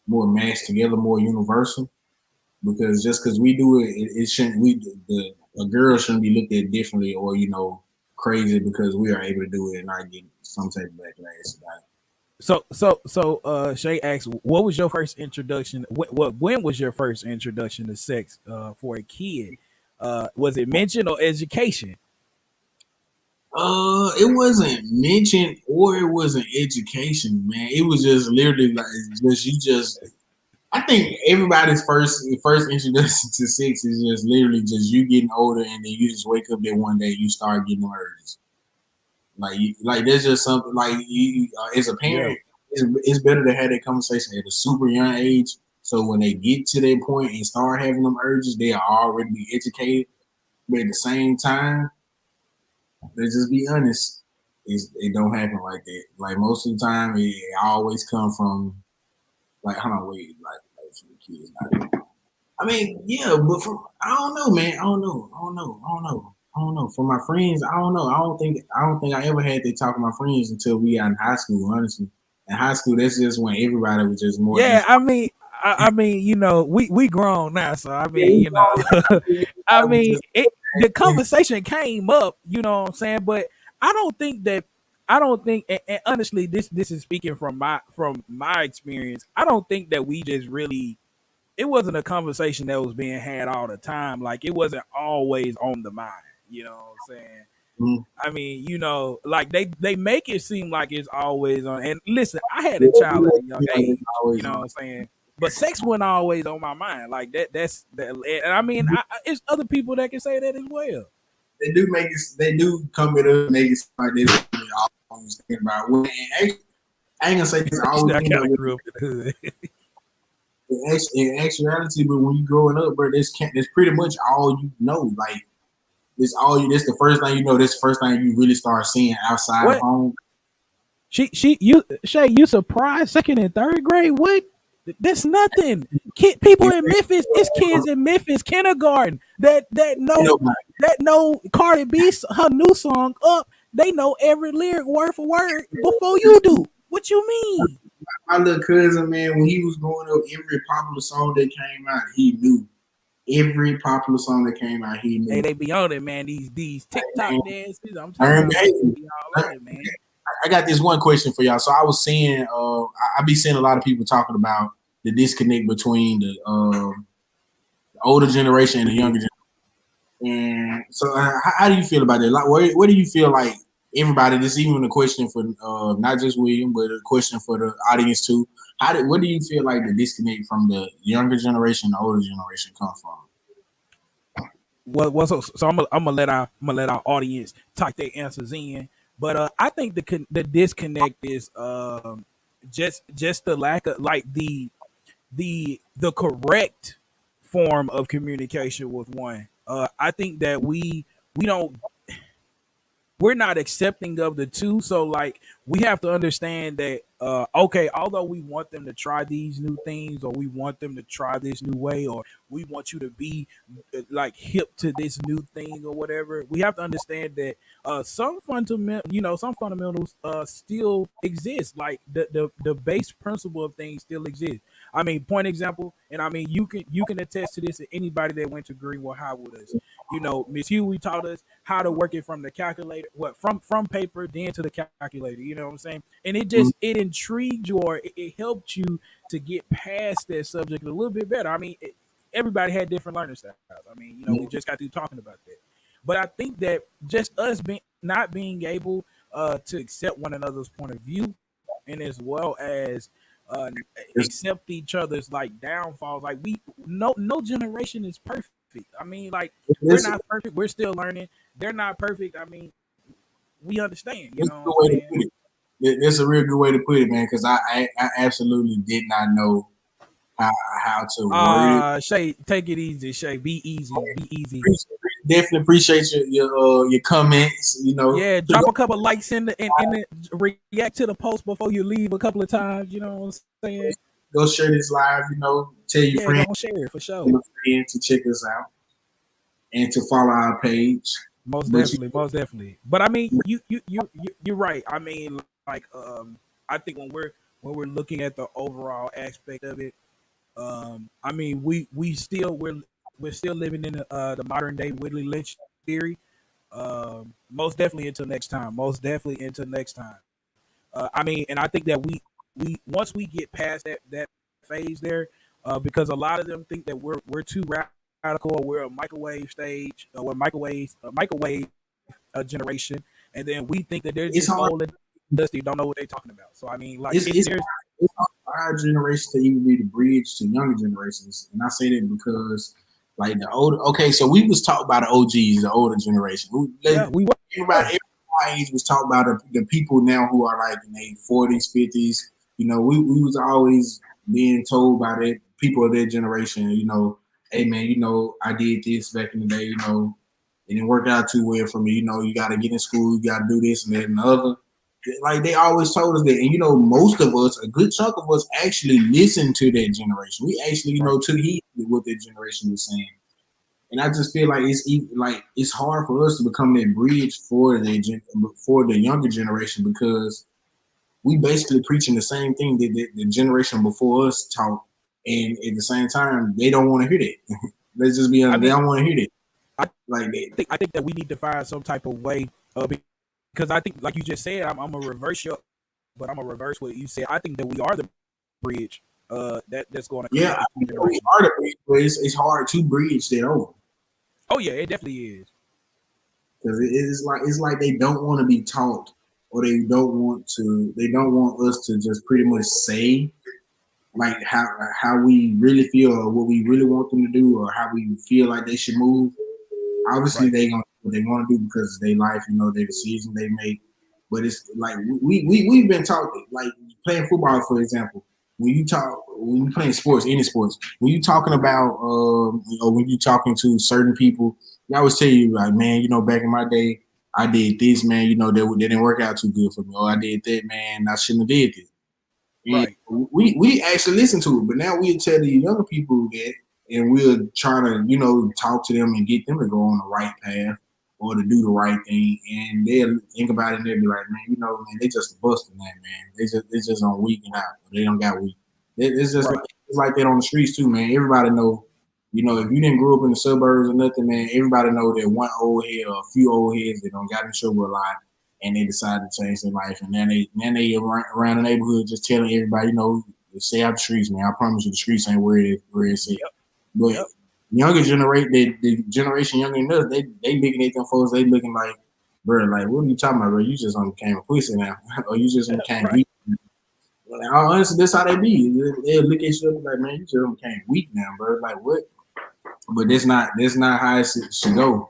mashed together, more universal. Because just because we do it, it shouldn't. A girl shouldn't be looked at differently, or crazy, because we are able to do it and not get some type of backlash about it. So, Shay asks, what was your first introduction? When was your first introduction to sex for a kid? Was it mentioned or education? It wasn't mentioned, or it wasn't education, man. It was just literally like just you just I think everybody's first introduction to sex is just literally just you getting older, and then you just wake up there one day you start getting them urges. Like there's just something like as a Yeah. parent, it's better to have that conversation at a super young age. So when they get to that point and start having them urges, they are already be educated. But at the same time, let's just be honest, it don't happen like that. Like most of the time, it always come from like, hold on, wait, like for the kids. I mean, yeah, but from I don't know, man. I don't know. For my friends, I don't know. I don't think I ever had that talk with my friends until we got in high school. Honestly, in high school, that's just when everybody was just more Yeah, just. I mean, we grown now, so I Yeah, mean, I everybody was mean, just. the conversation came up, you know what I'm saying, but I don't think that I don't think, and honestly, this is speaking from my experience. I don't think that we just really. It wasn't a conversation that was being had all the time. Like it wasn't always on the mind. You know what I'm saying? Mhm. I mean, like they make it seem like it's always on. And listen, I had Yeah, a child at a young like it's age. You always know what on. I'm saying? But sex wasn't always on my mind. Like that. That's that. And I mean, it's other people that can say that as well. They do make it. They do come at us and make it seem like they really always thinking about. Well, I ain't gonna say it's always I end kind up of with grew up in the hood. in actuality, but when you growing up, bro, that's pretty much all you know. Like this all you. This the first thing you know. This the first thing you really start seeing outside of What? home. Shay, you surprised second and third grade? What? That's nothing. People You in Memphis, it's kids in Memphis kindergarten that know Cardi B her new song up. They know every lyric word for word before you do. What you mean? my little cousin, man, when he was growing up, every popular song that came out, he knew. Every popular song that came out, he Hey, knew. they be on it, man. These TikTok And, dances. I'm talking about, man. They be all on it, man. I got this one question for y'all. So I was seeing, I be seeing a lot of people talking about the disconnect between the older generation and the younger generation. And so, how do you feel about that? Like, where do you feel like everybody? This is even a question for not just William, but a question for the audience too. What do you feel like the disconnect from the younger generation, and the older generation, come from? So I'm gonna let our audience type their answers in. But I think the disconnect is just the lack of like the correct form of communication with one. I think that we don't we're not accepting of the two. So like we have to understand that okay, although we want them to try these new things, or we want them to try this new way, or we want you to be like hip to this new thing or whatever, we have to understand that some fundamentals still exist. Like the base principle of things still exist. I mean, point example, and I mean you can attest to this. To anybody that went to Greenwood High with us, Miss Huey taught us how to work it from the calculator, from paper, then to the calculator. You know what I'm saying? And it intrigued you, or it helped you to get past that subject a little bit better. I mean, everybody had different learning styles. I mean, we just got through talking about that. But I think that just us being not being able to accept one another's point of view, and as well as uh, It's, accept each other's like downfalls. Like no generation is perfect. I mean, like we're it's, not perfect. We're still learning. They're not perfect. I mean, we understand. You it's know a good what I'm way to saying? put it. That's a real good way to put it, man. Because I absolutely did not know how how to word it. Shay, take it easy. Shay, be easy. Be easy. Definitely appreciate your comments. Yeah, drop a couple likes in the react to the post before you leave a couple of times. You know what I'm saying? go share this live. Tell your Yeah, friends, gonna share it for sure. your friends to check us out and to follow our page. Most But definitely, most definitely. But I mean, you're right. I mean, like I think when we're looking at the overall aspect of it, I mean, we're still living in the modern day Whitley Lynch theory. Most definitely until next time. Most definitely until next time. I mean, and I think that we once we get past that phase there, because a lot of them think that we're too radical, or we're a microwave stage, or we're microwave generation, and then we think that they're it's just hard. old and dusty, don't know what they're talking about. So I mean, like It's there's hard. our generation to even be the bridge to younger generations. And I say that because like the older, okay, so we was taught by the OGs, the older generation. Yeah, we were. Everybody our age was taught by the people now who are like in their 40s, 50s. You know, we was always being told by the people of their generation, you know, hey man, you know, I did this back in the day, you know, it didn't work out too well for me. You know, you got to get in school, you got to do this and that and the other. Like they always told us that, and you know, most of us, a good chunk of us, actually listened to that generation. We actually, you Right. know, took heed to what that generation was saying. And I just feel like like it's hard for us to become that bridge for the younger generation because we basically preaching the same thing that the generation before us taught, and at the same time, they don't want to hear that. Let's just be I honest, they mean, don't want to hear that. I Like that. I think that we need to find some type of way, because I think, like you just said, I'm gonna reverse you, but I'm gonna reverse what you said. I think that we are the bridge that's going to Yeah, connect I the two think we generations. are the bridge, but it's hard to bridge that over. Oh yeah, it definitely is. Because it's like they don't want to be taught, or they don't want us to just pretty much say like how we really feel, or what we really want them to do, or how we feel like they should move. Obviously Right. they gonna do what they want to do because it's their life, you know, their decision they make. But it's like we've been taught, like playing football, for example. When you playing sports, any sports, when you talking about you know, when you talking to certain people, they always tell you like, man, you know, back in my day, I did this, man, you know, that didn't work out too good for me. Or I did that, man, I shouldn't have did this. And Right. we actually listen to it, but now we'll tell the younger people that, and we'll try to, you know, talk to them and get them to go on the right path or to do the right thing. And they'll think about it and they'll be like, man, you know, man, they just busting that, man. They just on weak and out. They don't got weak. It's just Right. like it's like that on the streets too, man. Everybody know, you know, if you didn't grow up in the suburbs or nothing, man, everybody know that one old head or a few old heads that don't got in trouble a lot and they decide to change their life. And then they around the neighborhood just telling everybody, you know, stay out the streets, man. I promise you, the streets ain't where it's at. Yep. But Yep. younger generation, the generation younger than us, they looking at them folks, they looking like, bro, like what are you talking about, bro? You just became a pussy now, or you just became Right. weak. Like, honestly, that's how they be. They'll look at you and be like, man, you just became weak now, bro. Like what? But that's not how it should go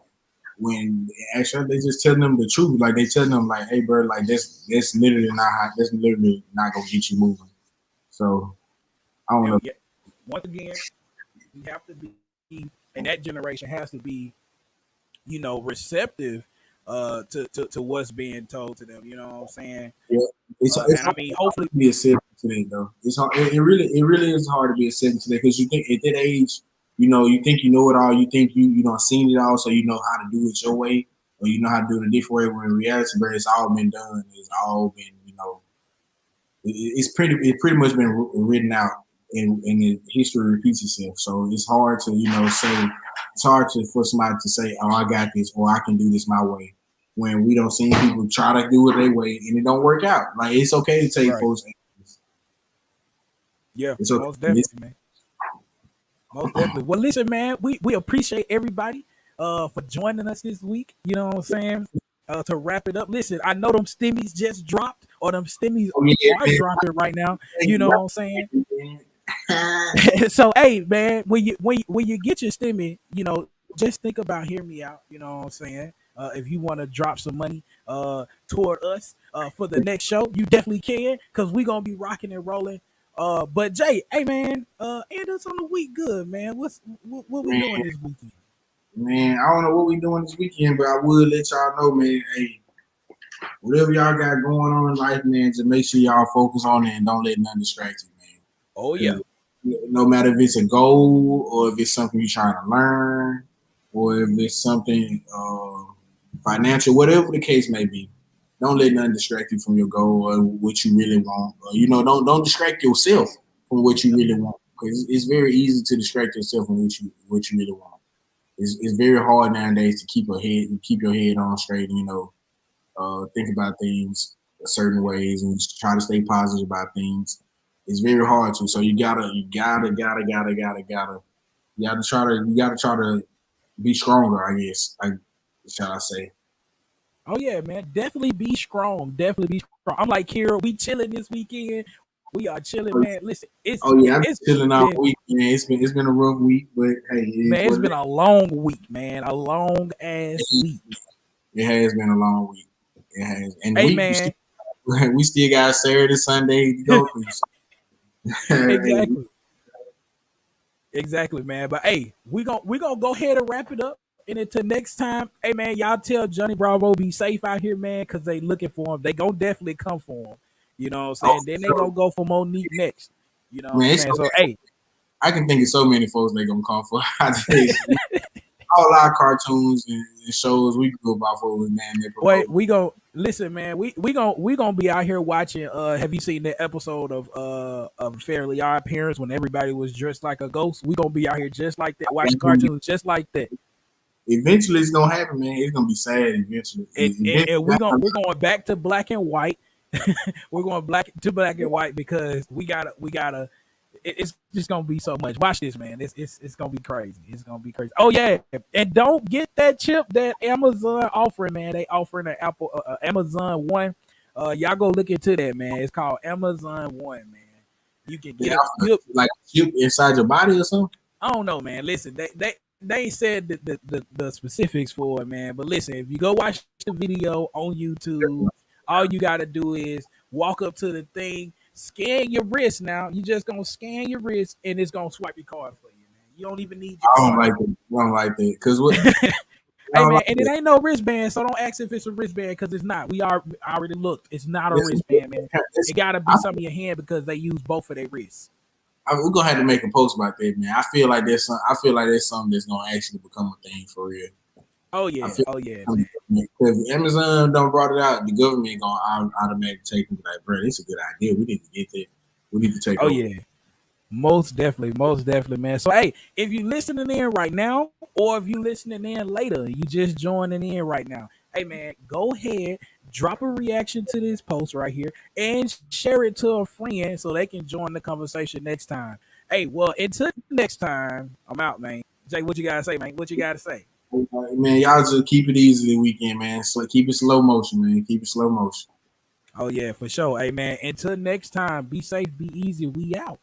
when actually they just tell them the truth. Like they tell them like, hey bro, like that's literally not gonna get you moving. So I don't And know. yeah, once again, we have to be, and that generation has to be, receptive to what's being told to them. You know what I'm saying? Yeah, And I mean, hard hopefully, to be accepted today though. It's hard. It really is hard to be accepted today because you think at that age, you know, you think you know it all. You think you don't seen it all, so you know how to do it your way, or you know how to do it a different way. When in reality, bro, it's all been done. It's all been, you know, it's pretty much been written out, and the history repeats itself. So it's hard to, you know, say, it's hard for somebody to say, oh, I got this, or I can do this my way, when we don't see people try to do it their way and it don't work out. Like it's okay to take right? folks. Yeah, It's okay. most definitely, man. Most definitely. Well, listen, man, we appreciate everybody for joining us this week. You know what I'm saying? To wrap it up, listen, I know them stimmies just dropped, or them stimmies Oh yeah, are dropping right now. You know what I'm saying? man. So, hey, man, when you get your stimmy, just think about, hear me out. You know what I'm saying? If you want to drop some money toward us for the next show, you definitely can, because we gonna be rocking and rolling. But Jay, hey man, end us on the week good, man. What we Man, doing this weekend? man, I don't know what we doing this weekend, but I would let y'all know, man. Hey, whatever y'all got going on in life, man, just make sure y'all focus on it and don't let nothing distract you, man. Oh yeah, 'Cause no matter if it's a goal or if it's something you're trying to learn or if it's something financial, whatever the case may be, don't let nothing distract you from your goal or what you really want. Or, you know, don't distract yourself from what you yep, really want, because it's very easy to distract yourself from what you really want. It's very hard nowadays to keep your head on straight. And, you know, think about things a certain ways and try to stay positive about things. It's very hard to. So you gotta try to be stronger. I guess. Shall I say? oh yeah, man. Definitely be strong. Definitely be strong. I'm like, Kira, we chilling this weekend. We are chilling, man. Listen, Oh yeah, I've it's been chilling all been week, man. It's been a rough week, but hey, it is man, it's what it been a long week, man. A long ass is. week. It has been a long week. It has, and Hey we man, still, we still got Saturday, Sunday to go through. So, hey, exactly. Exactly, man. But hey, we gonna go ahead and wrap it up. And until next time, hey man, y'all tell Johnny Bravo be safe out here, man, because they looking for him. They gonna definitely come for him. You know what I'm oh, saying? Then they so, gonna go for Monique next. You know what I'm man, it's saying? so So hey, I can think of so many folks they gonna come for after this. All our cartoons and shows we grew up off of, man, they wait, promote. we go listen, man. We gonna be out here watching. Have you seen the episode of Fairly Odd Parents when everybody was dressed like a ghost? We gonna be out here just like that, watching cartoons just like that. Eventually, it's gonna happen, man. It's gonna be sad eventually. And Eventually, we're going back to black and white. We're going black and white because we gotta. It's just gonna be so much. Watch this, man. It's gonna be crazy. It's gonna be crazy. Oh yeah, and don't get that chip that Amazon offering, man. They offering an Apple Amazon One. Y'all go look into that, man. It's called Amazon One, man. You can they get a offer you like a chip inside your body or something. I don't know, man. Listen, they ain't said the specifics for it, man. But listen, if you go watch the video on YouTube, all you gotta do is walk up to the thing, scan your wrist. Now you just gonna scan your wrist, and it's gonna swipe your card for you, man. You don't even need your I don't card. like it. I don't like that because what I Hey don't man, like and it that. ain't no wristband, so don't ask if it's a wristband because it's not. I already looked. It's not a wristband, man. It gotta be I, some of your hand because they use both of their wrists. we're gonna have to make a post about that, man. I feel like there's something that's gonna actually become a thing for real. I feel Oh yeah, man. like if Amazon don't brought it out, the government gonna automatically take it. Like, bro, it's a good idea. We need to get that. We need to take Oh over. yeah. Most definitely, man. So hey, if you listening in right now, or if you listening in later, you just joining in right now. Hey man, go ahead, drop a reaction to this post right here, and share it to a friend so they can join the conversation next time. Hey, well, until next time, I'm out, man. Jay, what you gotta say, man? What you gotta say? Man, y'all just keep it easy the weekend, man. So keep it slow motion, man. Keep it slow motion. Oh yeah, for sure. Hey man, until next time, be safe, be easy. We out.